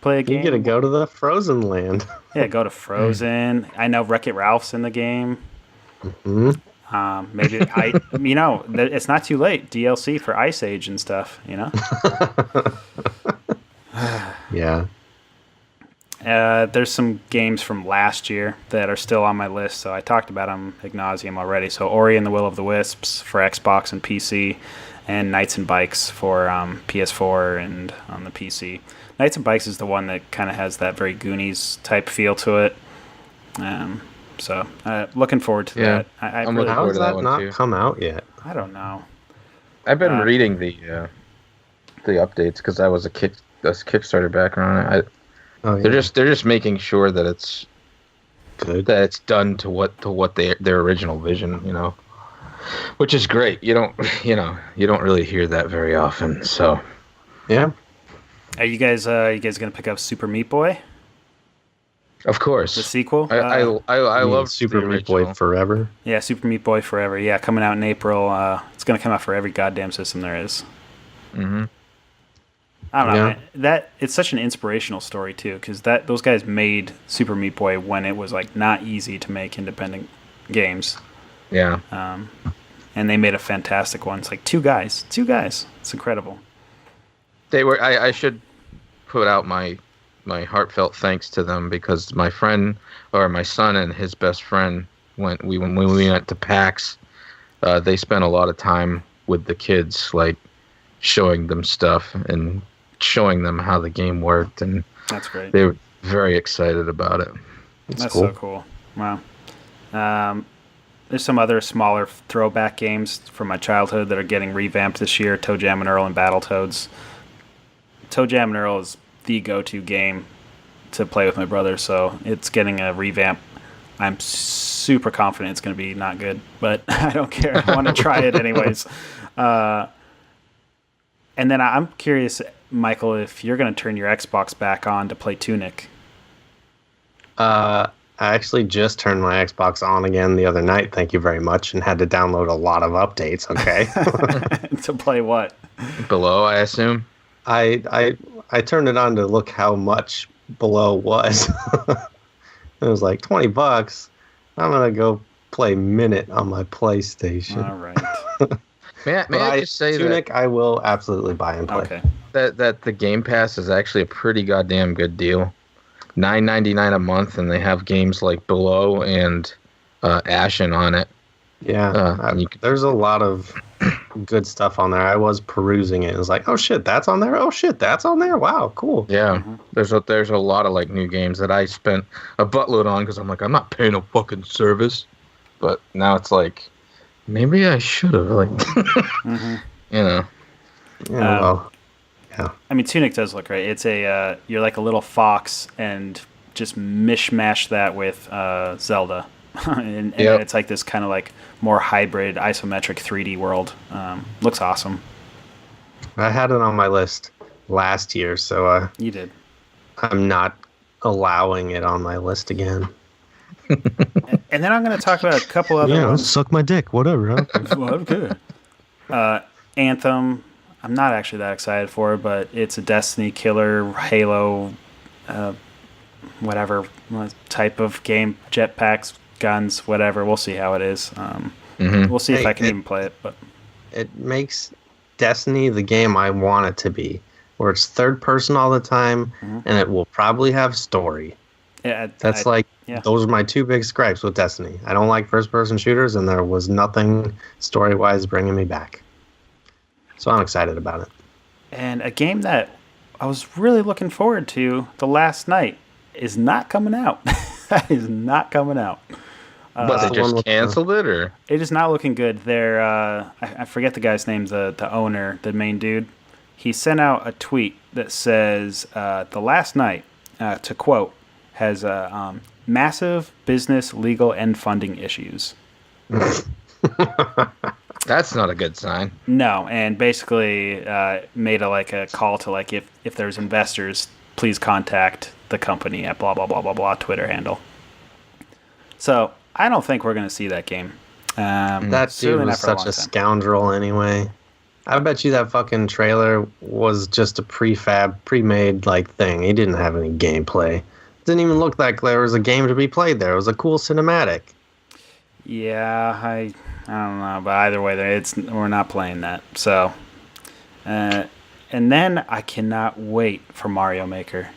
play a game. You get to go to the Frozen land. Yeah, go to Frozen. I know Wreck-It Ralph's in the game. Mm-hmm. Maybe it's not too late. DLC for Ice Age and stuff, Yeah. There's some games from last year that are still on my list, so I talked about them ad nauseum already. So Ori and the Will of the Wisps for Xbox and PC, and Knights and Bikes for PS4 and on the PC. Knights and Bikes is the one that kind of has that very Goonies type feel to it. So looking forward to that. I'm really, looking How forward has to that that one not too. come out yet? I don't know. I've been reading the updates because I was a Kickstarter backer on it. They're just making sure that it's good, that it's done to what their original vision, which is great. You don't really hear that very often. So yeah. Are you guys gonna pick up Super Meat Boy? Of course, The sequel. I love Super Meat Boy Forever. Yeah, Super Meat Boy Forever. Yeah, coming out in April. It's gonna come out for every goddamn system there is. Mm-hmm. I don't know. Man. That it's such an inspirational story too, because those guys made Super Meat Boy when it was like not easy to make independent games. Yeah. And they made a fantastic one. It's like two guys. It's incredible. They were. I should put out my heartfelt thanks to them because my son and his best friend when we went to PAX, they spent a lot of time with the kids, like showing them stuff and showing them how the game worked, and that's great. They were very excited about it. It's That's cool. so cool. Wow. There's some other smaller throwback games from my childhood that are getting revamped this year. Toe Jam and Earl and Battletoads. Toe Jam and Earl is the go-to game to play with my brother, so it's getting a revamp. I'm super confident it's going to be not good, but I don't care. I want to try it anyways. And then I'm curious, Michael, if you're going to turn your Xbox back on to play Tunic. I actually just turned my Xbox on again the other night, thank you very much, and had to download a lot of updates, okay? To play what? Below, I assume. I turned it on to look how much Below was. It was like $20. I'm going to go play Minute on my PlayStation. All right. May I just say Tunic, I will absolutely buy and play. Okay. that the Game Pass is actually a pretty goddamn good deal. $9.99 a month, and they have games like Below and Ashen on it. Yeah, there's a lot of good stuff on there. I was perusing it. It was like, oh shit, that's on there. Oh shit, that's on there. Wow, cool. Yeah, there's a lot of like new games that I spent a buttload on because I'm like, I'm not paying a fucking service. But now it's like, maybe I should have. Like, you know. Yeah, well, yeah. I mean, Tunic does look great. It's you're like a little fox, and just mishmash that with Zelda, and it's like this kind of like more hybrid isometric 3D world. Looks awesome. I had it on my list last year, so You did. I'm not allowing it on my list again. And then I'm going to talk about a couple other ones. Suck my dick, whatever. Huh? Well, okay. Anthem. I'm not actually that excited for it, but it's a Destiny killer, Halo, whatever type of game, jetpacks, guns, whatever. We'll see how it is. We'll see if I can even play it. But it makes Destiny the game I want it to be, where it's third person all the time, and it will probably have story. yeah, Those are my two big gripes with Destiny. I don't like first person shooters, and there was nothing story wise bringing me back. So I'm excited about it. And a game that I was really looking forward to, The Last Night, is not coming out. That is not coming out. They just canceled it, or It is not looking good. They're I forget the guy's name, the owner, the main dude. He sent out a tweet that says, "The Last Night," to quote, has massive business, legal, and funding issues. that's not a good sign. No, and basically made a call to like if there's investors, please contact the company at blah blah blah blah blah Twitter handle. So I don't think we're going to see that game. That dude was such a scoundrel anyway. I bet you that fucking trailer was just a pre-made like thing. He didn't have any gameplay. It didn't even look like there was a game to be played there. It was a cool cinematic. Yeah, I don't know, but either way, we're not playing that. So, and then I cannot wait for Mario Maker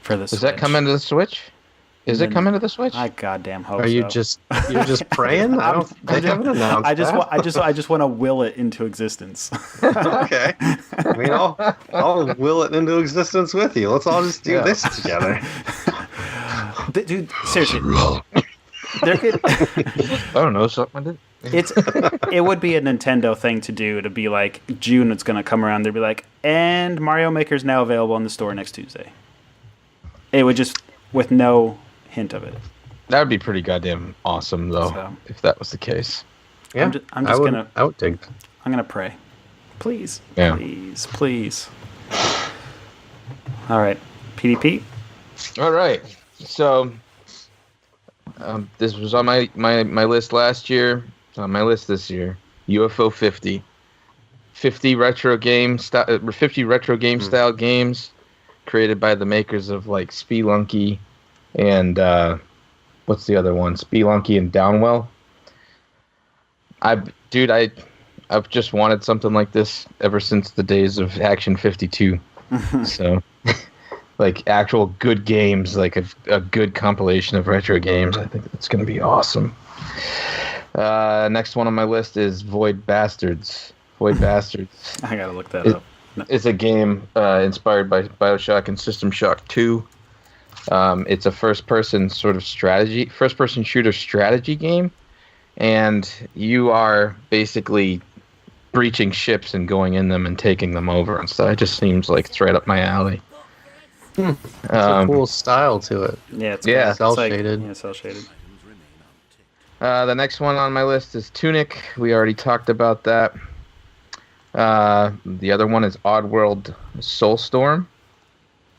for the Switch. Does that come into the Switch? Is it coming to the Switch? I goddamn hope Are you so. you're just praying? I don't. They haven't announced. I just want to will it into existence. Okay. I mean, I'll will it into existence with you. Let's all just do this together. Dude, seriously. I don't know, something I did. It would be a Nintendo thing to do, to be like June it's going to come around, they'd be like, and Mario Maker is now available in the store next Tuesday. It would just, with no hint of it. That would be pretty goddamn awesome, though, if that was the case. Yeah, I'm just gonna. I would dig. I'm gonna pray, please, Yeah. please. All right, PDP. All right, so this was on my list last year. It's on my list this year. UFO 50. 50 retro game style games created by the makers of like Spelunky and what's the other one? Spelunky and Downwell. I've just wanted something like this ever since the days of Action 52. So like actual good games, like a good compilation of retro games. I think that's going to be awesome. Next one on my list is Void Bastards. Void Bastards. I gotta look that up. It's a game inspired by BioShock and System Shock 2. It's a first-person shooter strategy game, and you are basically breaching ships and going in them and taking them over and stuff. It just seems like it's right up my alley. It's a cool style to it. Yeah, it's Yeah. cool. Cell It's like- shaded. Yeah, cell shaded. The next one on my list is Tunic. We already talked about that. The other one is Oddworld Soulstorm.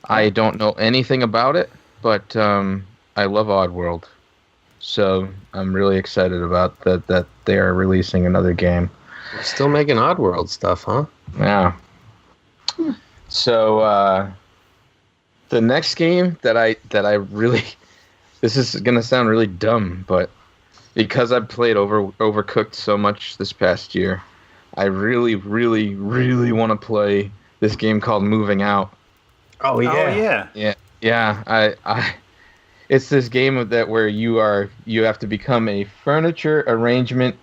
I don't know anything about it, but I love Oddworld. So I'm really excited about that they are releasing another game. We're still making Oddworld stuff, huh? Yeah. So the next game that I really, this is gonna sound really dumb, but because I've played Overcooked so much this past year, I really, really, really want to play this game called Moving Out. Oh yeah. Oh yeah. Yeah. It's this game where you have to become a furniture arrangement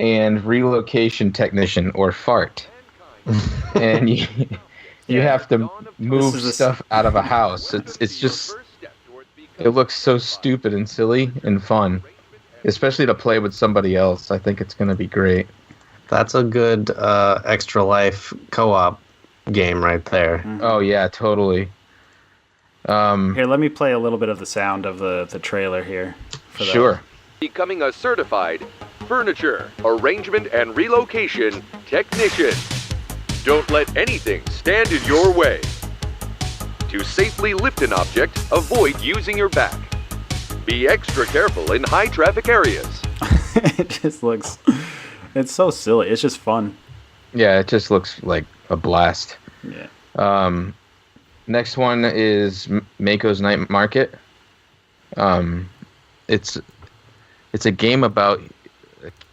and relocation technician, or FART, and you have to move stuff out of a house. It's just, it looks so stupid and silly and fun, especially to play with somebody else. I think it's going to be great. That's a good Extra Life co-op game right there. Mm-hmm. Oh yeah, totally. Here, let me play a little bit of the sound of the trailer here. For that. Sure. Becoming a certified furniture arrangement and relocation technician. Don't let anything stand in your way. To safely lift an object, avoid using your back. Be extra careful in high traffic areas. It just looks. It's so silly. It's just fun. Yeah, it just looks like a blast. Yeah. Next one is Mako's Night Market. It's a game about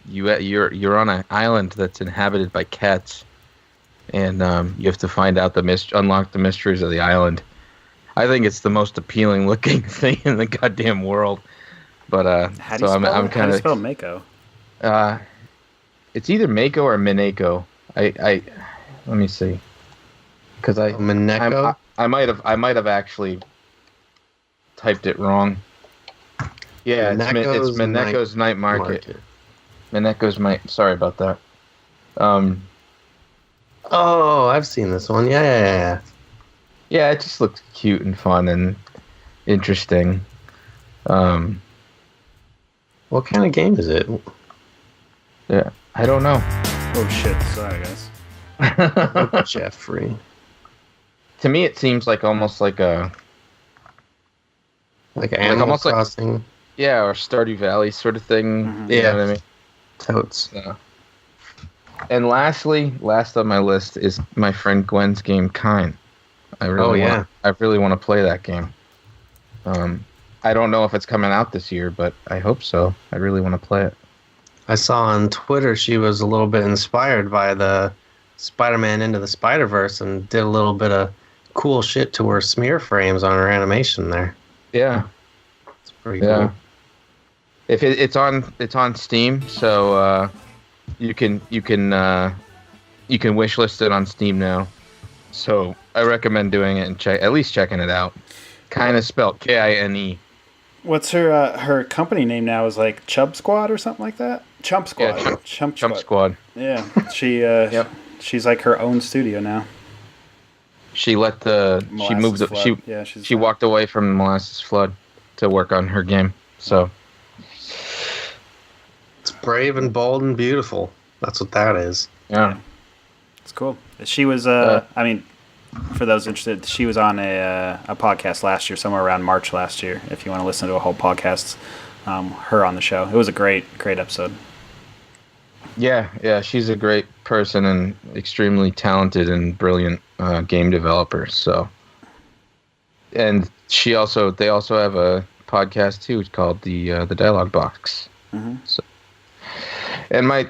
you're on an island that's inhabited by cats, and you have to find out unlock the mysteries of the island. I think it's the most appealing looking thing in the goddamn world. But How do you spell Mako? It's either Mako or Minako. I let me see, because Mineko? I might have actually typed it wrong. Yeah, it's Mineko's Night Market. Mineko's Sorry about that. Oh, I've seen this one. Yeah. Yeah, it just looks cute and fun and interesting. What kind of game is it? Yeah, I don't know. Oh shit! Sorry, guys. Jeffrey. To me, it seems like almost like a Animal almost like- Crossing. yeah, or Stardew Valley sort of thing. Mhm. You know what I mean? Totes. So. And last on my list is my friend Gwen's game Kine. I really want to play that game. I don't know if it's coming out this year, but I hope so. I really want to play it. I saw on Twitter she was a little bit inspired by the Spider-Man Into the Spider-Verse and did a little bit of cool shit to her smear frames on her animation there. Yeah. It's pretty cool. If it's on Steam, so you can wishlist it on Steam now. So I recommend doing it and at least checking it out. Kind of spelled Kine. What's her company name now? Is like Chub Squad or something like that? Chump Squad. Yeah, Chump Squad. Yeah, she's like her own studio now. She walked away from Molasses Flood to work on her game. So It's brave and bold and beautiful. That's what that is. yeah. It's cool. She was. For those interested, she was on a podcast last year, somewhere around March last year. If you want to listen to a whole podcast, her on the show. It was a great episode. Yeah, she's a great person and extremely talented and brilliant game developer. So, and they also have a podcast too. It's called the Dialogue Box. Mm-hmm. So, and a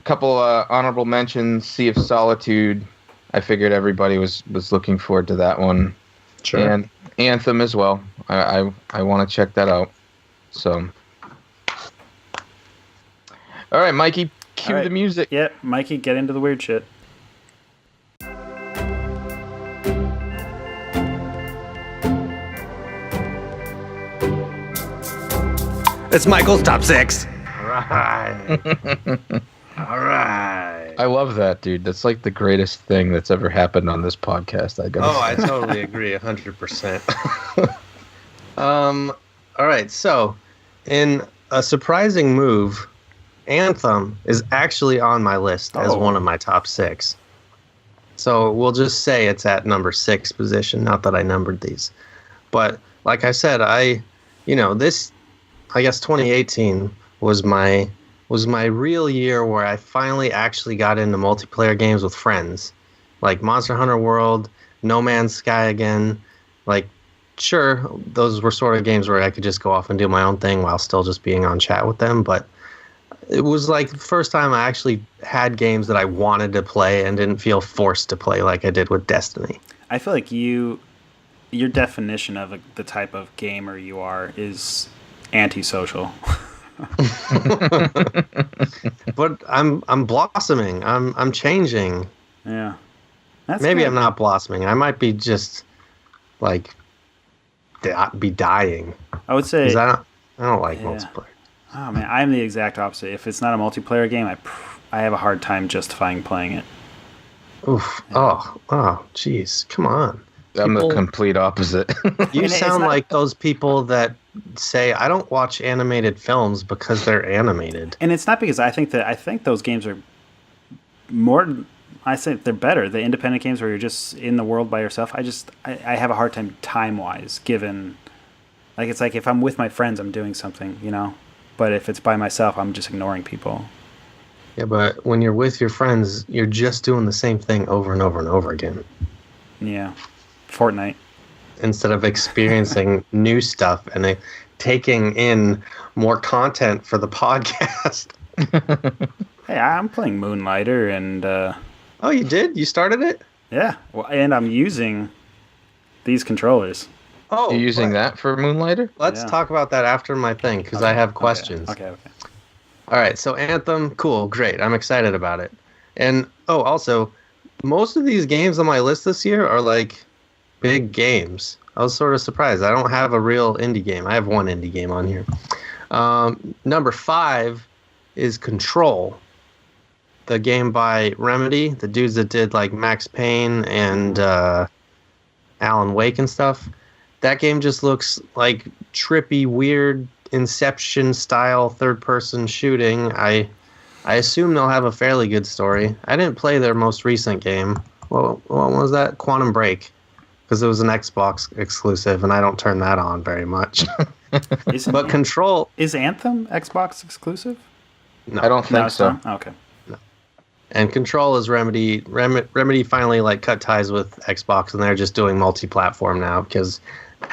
couple honorable mentions: Sea of Solitude. I figured everybody was looking forward to that one. Sure. And Anthem as well. I want to check that out. So, all right, Mikey. Cue the music. Yep, Mikey, get into the weird shit. It's Michael's top 6. All right. All right. I love that, dude. That's like the greatest thing that's ever happened on this podcast. I totally agree, 100%. All right, so in a surprising move, Anthem is actually on my list as one of my top 6. So we'll just say it's at number 6 position. Not that I numbered these, but like I said, I guess 2018 was my real year where I finally actually got into multiplayer games with friends, like Monster Hunter World, No Man's Sky again. Like, sure, those were sort of games where I could just go off and do my own thing while still just being on chat with them, but it was like the first time I actually had games that I wanted to play and didn't feel forced to play like I did with Destiny. I feel like your definition of the type of gamer you are is antisocial. But I'm blossoming. I'm changing. Yeah. That's Maybe good. I'm not blossoming. I might be just like be dying. I would say 'Cause I don't like multiplayer. Oh man, I'm the exact opposite. If it's not a multiplayer game, I have a hard time justifying playing it. Oof. Oh, jeez. Come on. I'm the complete opposite. You And it's sound not- like those people that say, I don't watch animated films because they're animated. And it's not because I think those games are more. I think they're better. The independent games where you're just in the world by yourself. I have a hard time time-wise, given, like, it's like if I'm with my friends, I'm doing something, But if it's by myself, I'm just ignoring people. Yeah, but when you're with your friends, you're just doing the same thing over and over and over again. Yeah. Fortnite. Instead of experiencing new stuff and taking in more content for the podcast. Hey, I'm playing Moonlighter, and Oh, you did? You started it? yeah, well, and I'm using these controllers. Oh, You're using that for Moonlighter? Let's Yeah. talk about that after my thing, because I have questions. Okay. All right, so Anthem, cool, great. I'm excited about it. And, also, most of these games on my list this year are, like, big games. I was sort of surprised. I don't have a real indie game. I have one indie game on here. Number 5 is Control, the game by Remedy, the dudes that did, like, Max Payne and Alan Wake and stuff. That game just looks like trippy, weird, Inception-style third-person shooting. I assume they'll have a fairly good story. I didn't play their most recent game. Well, what was that? Quantum Break. Because it was an Xbox exclusive, and I don't turn that on very much. But Control... Is Anthem Xbox exclusive? No. I don't think it's so. not? Oh, okay. And Control is Remedy. Remedy finally cut ties with Xbox, and they're just doing multi-platform now, because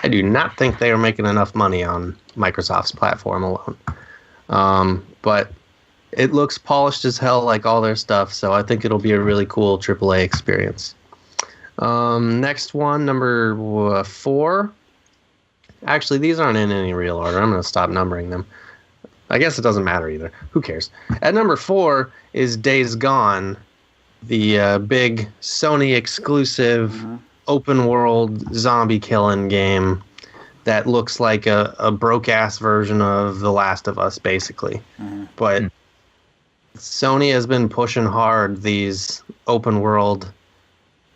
I do not think they are making enough money on Microsoft's platform alone. But it looks polished as hell like all their stuff, so I think it'll be a really cool AAA experience. Next one, number 4. Actually, these aren't in any real order. I'm going to stop numbering them. I guess it doesn't matter either. Who cares? At number 4 is Days Gone, the big Sony exclusive open world zombie killing game that looks like a broke ass version of The Last of Us, basically. But Sony has been pushing hard these open world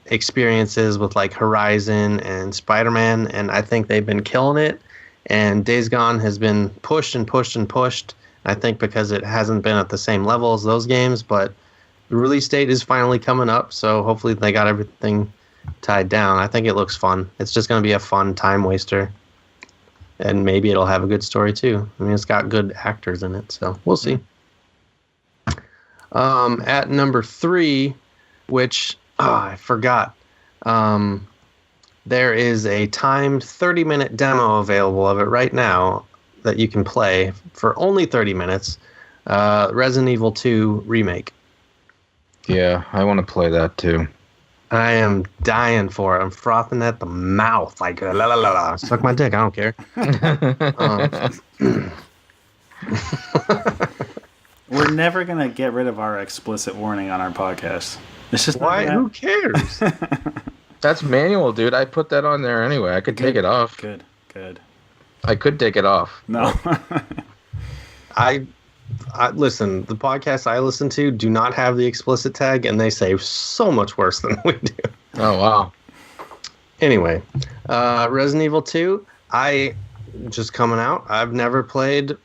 experiences with like Horizon and Spider-Man, and I think they've been killing it. And Days Gone has been pushed and pushed and pushed, I think because it hasn't been at the same level as those games, but the release date is finally coming up, so hopefully they got everything tied down. I think it looks fun. It's just going to be a fun time waster, and maybe it'll have a good story too. I mean, it's got good actors in it, so we'll see. At number 3, which I forgot, there is a timed 30-minute demo available of it right now that you can play for only 30 minutes. Resident Evil 2 Remake. Yeah, I want to play that too. I am dying for it. I'm frothing at the mouth. Like, la la la la. Suck my dick. I don't care. We're never going to get rid of our explicit warning on our podcast. It's just Why? not Who cares? That's manual, dude. I put that on there anyway. I could take it off. Good. I could take it off. No. I listen. The podcasts I listen to do not have the explicit tag, and they say so much worse than we do. Oh wow. Anyway, Resident Evil 2. Just coming out. I've never played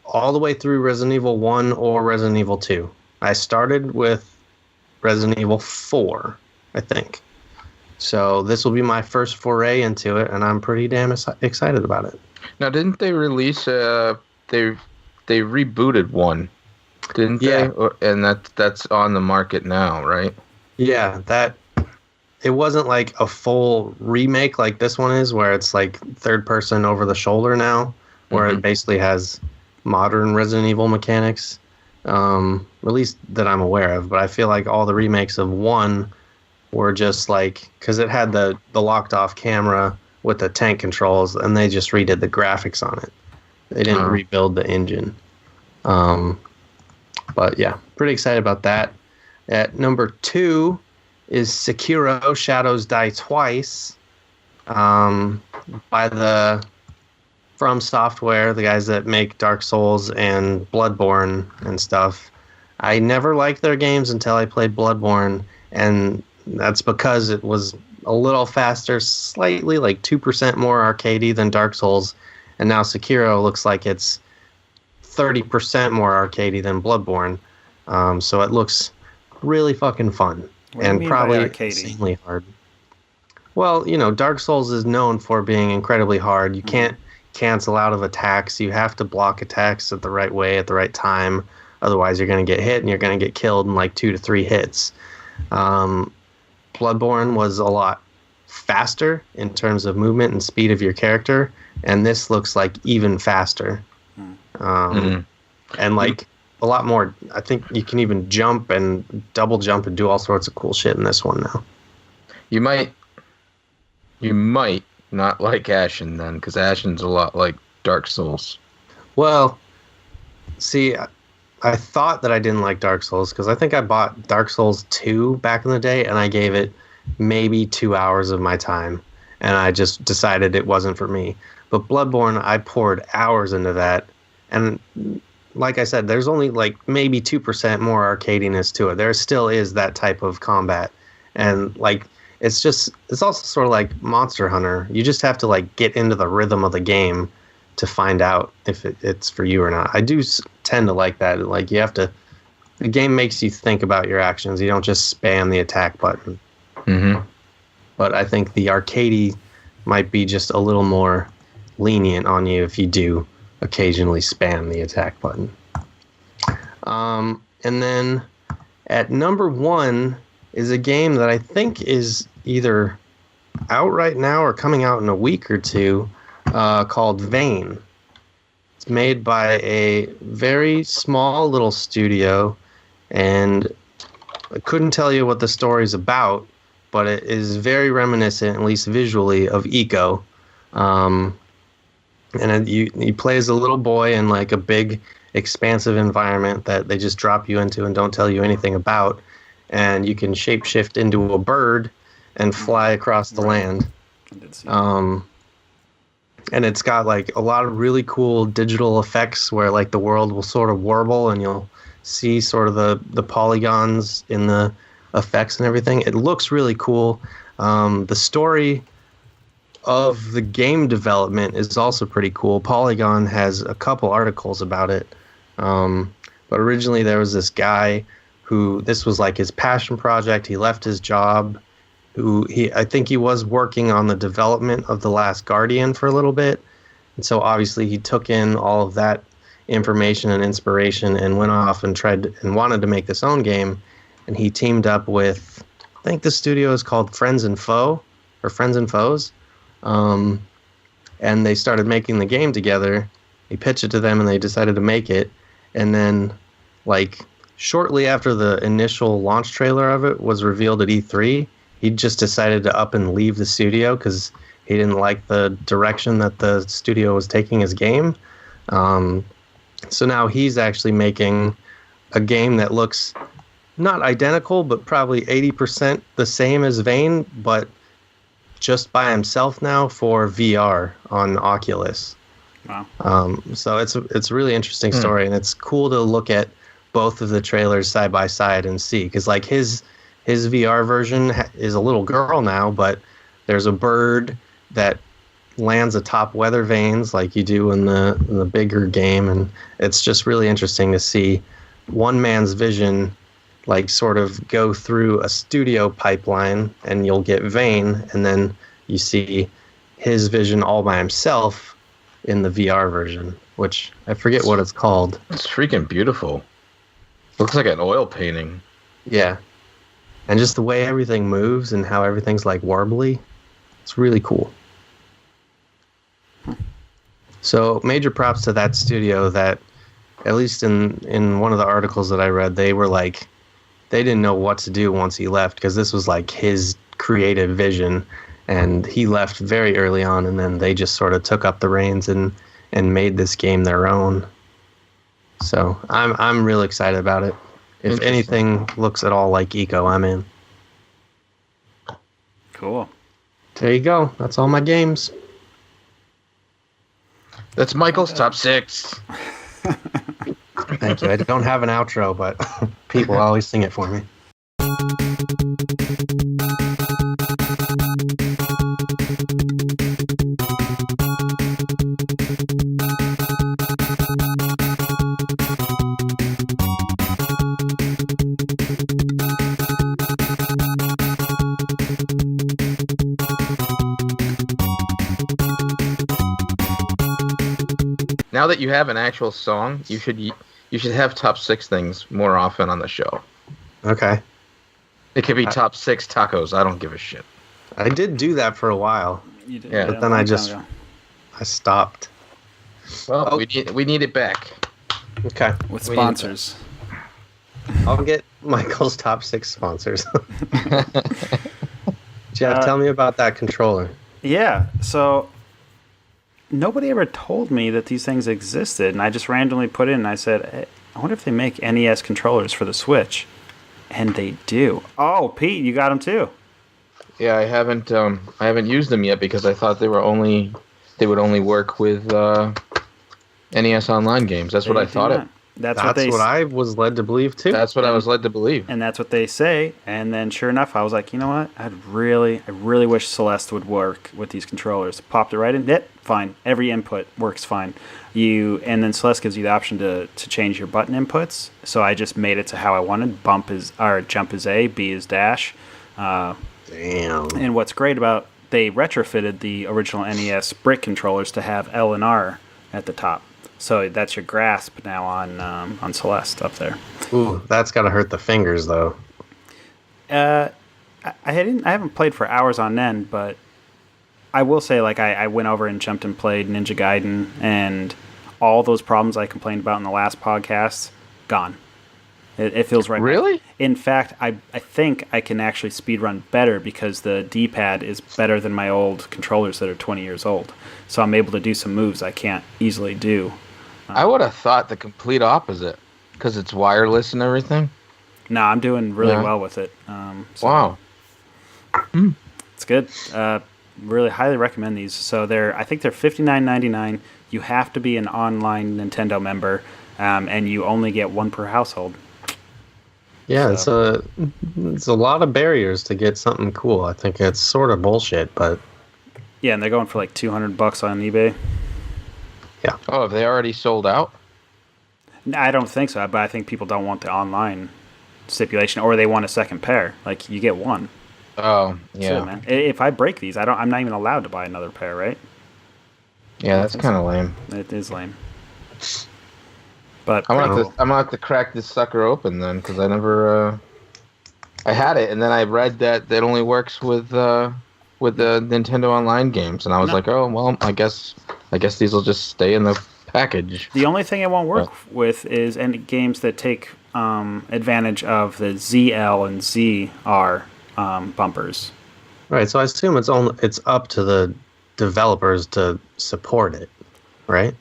all the way through Resident Evil 1 or Resident Evil 2. I started with Resident Evil 4, I think. So this will be my first foray into it, and I'm pretty damn excited about it. Now, didn't they release? They rebooted one, didn't they? And that's on the market now, right? Yeah, it wasn't like a full remake like this one is, where it's like third person over the shoulder now, where it basically has modern Resident Evil mechanics, at least that I'm aware of. But I feel like all the remakes of 1 were just like, because it had the locked off camera with the tank controls, and they just redid the graphics on it. They didn't rebuild the engine. But yeah, pretty excited about that. At number 2 is Sekiro Shadows Die Twice, by the From Software, the guys that make Dark Souls and Bloodborne and stuff. I never liked their games until I played Bloodborne, and that's because it was a little faster, slightly like 2% more arcadey than Dark Souls, and now Sekiro looks like it's 30% more arcadey than Bloodborne. So it looks really fucking fun. And probably insanely hard. Well, Dark Souls is known for being incredibly hard. You can't cancel out of attacks. You have to block attacks at the right way, at the right time. Otherwise, you're going to get hit, and you're going to get killed in like 2 to 3 hits. Bloodborne was a lot faster in terms of movement and speed of your character, and this looks like even faster. And like a lot more. I think you can even jump and double jump and do all sorts of cool shit in this one now. You might not like Ashen then, because Ashen's a lot like Dark Souls. Well, see, I thought that I didn't like Dark Souls because I think I bought Dark Souls 2 back in the day, and I gave it maybe 2 hours of my time, and I just decided it wasn't for me. But Bloodborne, I poured hours into that, and like I said, there's only like maybe 2% more arcadiness to it. There still is that type of combat, and like it's also sort of like Monster Hunter. You just have to like get into the rhythm of the game to find out if it's for you or not. I do tend to like that. Like the game makes you think about your actions. You don't just spam the attack button. But I think the arcadey might be just a little more lenient on you if you do occasionally spam the attack button. And then at number 1 is a game that I think is either out right now or coming out in a week or two, called Vane. It's made by a very small little studio, and I couldn't tell you what the story's about, but it is very reminiscent, at least visually, of Ico. And you play as a little boy in like a big, expansive environment that they just drop you into and don't tell you anything about. And you can shapeshift into a bird and fly across the land. And it's got like a lot of really cool digital effects where like the world will sort of warble and you'll see sort of the polygons in the effects and everything. It looks really cool. The story of the game development is also pretty cool. Polygon has a couple articles about it. But originally there was this guy who, this was like his passion project. He left his job. I think he was working on the development of The Last Guardian for a little bit. And so obviously he took in all of that information and inspiration and went off and wanted to make this own game. And he teamed up with, I think the studio is called Friends and Foes. And they started making the game together. He pitched it to them and they decided to make it. And then like shortly after the initial launch trailer of it was revealed at E3, he just decided to up and leave the studio because he didn't like the direction that the studio was taking his game. So now he's actually making a game that looks not identical, but probably 80% the same as Vane, but just by himself now for VR on Oculus. Wow. So it's a really interesting story, and it's cool to look at both of the trailers side by side and see, because like his VR version is a little girl now, but there's a bird that lands atop weather vanes like you do in the bigger game, and it's just really interesting to see one man's vision like sort of go through a studio pipeline, and you'll get Vane, and then you see his vision all by himself in the VR version, which I forget what it's called. It's freaking beautiful. Looks like an oil painting. Yeah. And just the way everything moves and how everything's like warbly, it's really cool. So major props to that studio that, at least in one of the articles that I read, they were like, they didn't know what to do once he left, because this was like his creative vision, and he left very early on, and then they just sort of took up the reins and made this game their own. So I'm really excited about it. If anything looks at all like Eco, I'm in. Cool. There you go. That's all my games. That's Michael's top 6. Thank you. I don't have an outro, but people always sing it for me. Now that you have an actual song, you should have top 6 things more often on the show. Okay. It could be top 6 tacos. I don't give a shit. I did do that for a while. You did, Yeah, but then I stopped. Well, we need it back. Okay. With sponsors. I'll get Michael's top 6 sponsors. Jeff, tell me about that controller. Yeah, so nobody ever told me that these things existed, and I just randomly put in and I said, hey, I wonder if they make NES controllers for the Switch. And they do. Oh, Pete, you got them too. Yeah, I haven't used them yet because I thought they would only work with NES Online games. That's what I thought. That's what I was led to believe too. That's what I was led to believe. And that's what they say. And then sure enough, I was like, you know what? I really wish Celeste would work with these controllers. Popped it right in. Fine. Every input works fine. And then Celeste gives you the option to change your button inputs. So I just made it to how I wanted. Jump is A, B is dash. Damn. And what's great about, they retrofitted the original NES brick controllers to have L and R at the top. So that's your grasp now on Celeste up there. Ooh, that's gotta hurt the fingers though. I haven't played for hours on end, but I will say, like, I went over and jumped and played Ninja Gaiden, and all those problems I complained about in the last podcast, gone. It feels right. Really? Back. In fact, I think I can actually speedrun better because the D-pad is better than my old controllers that are 20 years old. So I'm able to do some moves I can't easily do. I would have thought the complete opposite because it's wireless and everything. No, I'm doing really well with it. Wow. It's good. Really highly recommend these. So I think they're $59.99. You have to be an online Nintendo member, and you only get one per household. Yeah, so. It's a lot of barriers to get something cool. I think it's sort of bullshit, but yeah, and they're going for like $200 on eBay. Yeah. Oh, have they already sold out? I don't think so, but I think people don't want the online stipulation, or they want a second pair. Like, you get one. Oh, yeah. That's it, man. If I break these, I'm not even allowed to buy another pair, right? Yeah, that's kind of lame. It is lame. But I'm gonna have to crack this sucker open then, because I never. I had it, and then I read that it only works with the Nintendo Online games, and I was like, oh well, I guess these will just stay in the package. The only thing it won't work with is any games that take advantage of the ZL and ZR bumpers. Right, so I assume it's up to the developers to support it, right?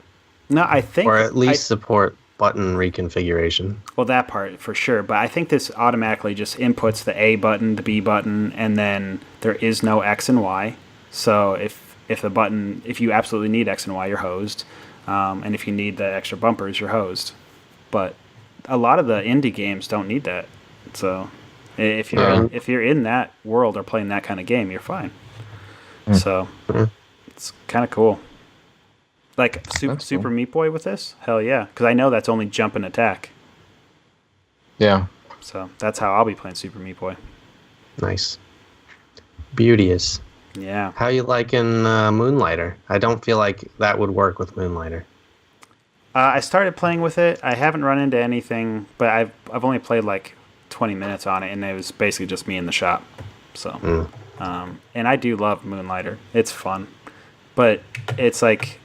No, I think, or at least support button reconfiguration. Well, that part for sure, but I think this automatically just inputs the A button, the B button, and then there is no X and Y. So if you absolutely need X and Y, you're hosed. And if you need the extra bumpers, you're hosed. But a lot of the indie games don't need that. So if you're in that world or playing that kind of game, you're fine. So it's kind of cool. Like Super Meat Boy with this? Hell yeah. Because I know that's only jump and attack. Yeah. So that's how I'll be playing Super Meat Boy. Nice. Beauteous. Yeah. How you liking Moonlighter? I don't feel like that would work with Moonlighter. I started playing with it. I haven't run into anything, but I've only played like 20 minutes on it, and it was basically just me in the shop. So, and I do love Moonlighter. It's fun, but it's like,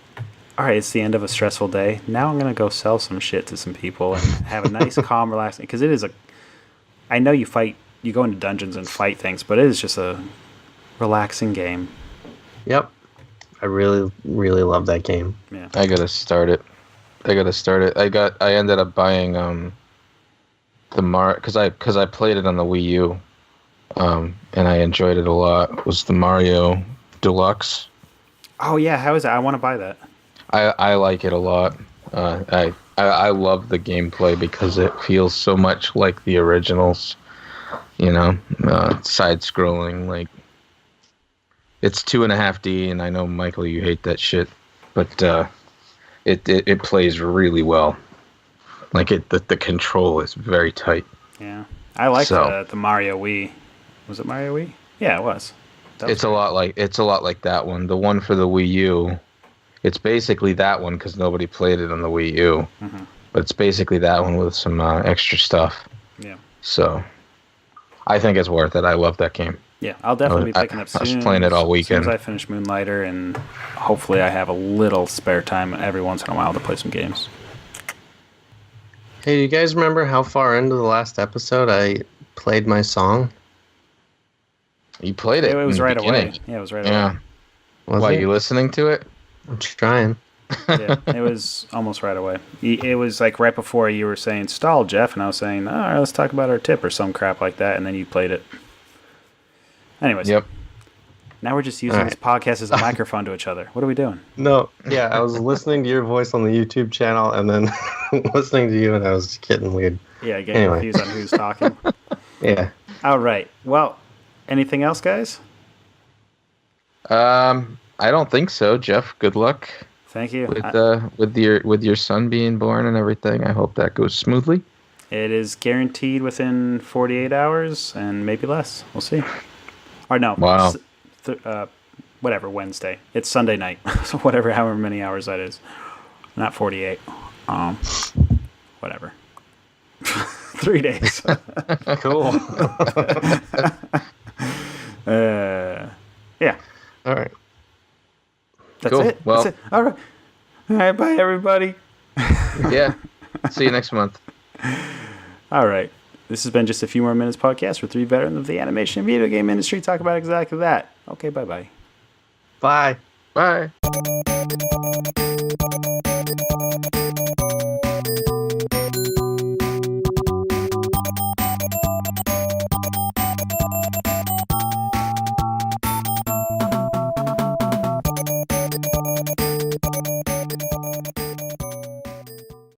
all right, it's the end of a stressful day. Now I'm gonna go sell some shit to some people and have a nice, calm, relaxing. Because it is I know you go into dungeons and fight things, but it is just a relaxing game. Yep. I really, really love that game. Yeah. I gotta start it. I ended up buying the because I played it on the Wii U, and I enjoyed it a lot. It was the Mario Deluxe. Oh yeah, how is it? I want to buy that. I like it a lot. I love the gameplay because it feels so much like the originals. You know, side scrolling, like it's 2.5D, and I know Michael, you hate that shit, but it plays really well. Like the control is very tight. Yeah, I like the Mario Wii. Was it Mario Wii? Yeah, it was. It's a lot like that one. The one for the Wii U. It's basically that one because nobody played it on the Wii U. Mm-hmm. But it's basically that one with some extra stuff. Yeah. So I think it's worth it. I love that game. Yeah, I'll definitely be picking up soon. I was playing it all weekend. As soon as I finish Moonlighter, and hopefully I have a little spare time every once in a while to play some games. Hey, do you guys remember how far into the last episode I played my song? You played it. It was right beginning. away. Yeah, it was right away. Why, you listening to it? I'm trying. Yeah, it was almost right away. It was like right before you were saying, stall, Jeff, and I was saying, all right, let's talk about our tip or some crap like that, and then you played it. Anyways. Yep. Now we're just using this podcast as a microphone to each other. What are we doing? No, yeah, I was listening to your voice on the YouTube channel and then listening to you, and I was getting weird. Yeah, getting confused on who's talking. Yeah. All right. Well, anything else, guys? I don't think so, Jeff. Good luck. Thank you. With your son being born and everything. I hope that goes smoothly. It is guaranteed within 48 hours and maybe less. We'll see. Or no. Wow. Whatever, Wednesday. It's Sunday night. So whatever, however many hours that is. Not 48. Whatever. 3 days. Cool. Yeah. All right. That's cool. it. Well, That's it. All right. All right. Bye, everybody. Yeah. See you next month. All right. This has been Just a Few More Minutes podcast where three veterans of the animation and video game industry talk about exactly that. Okay, bye-bye. Bye. Bye.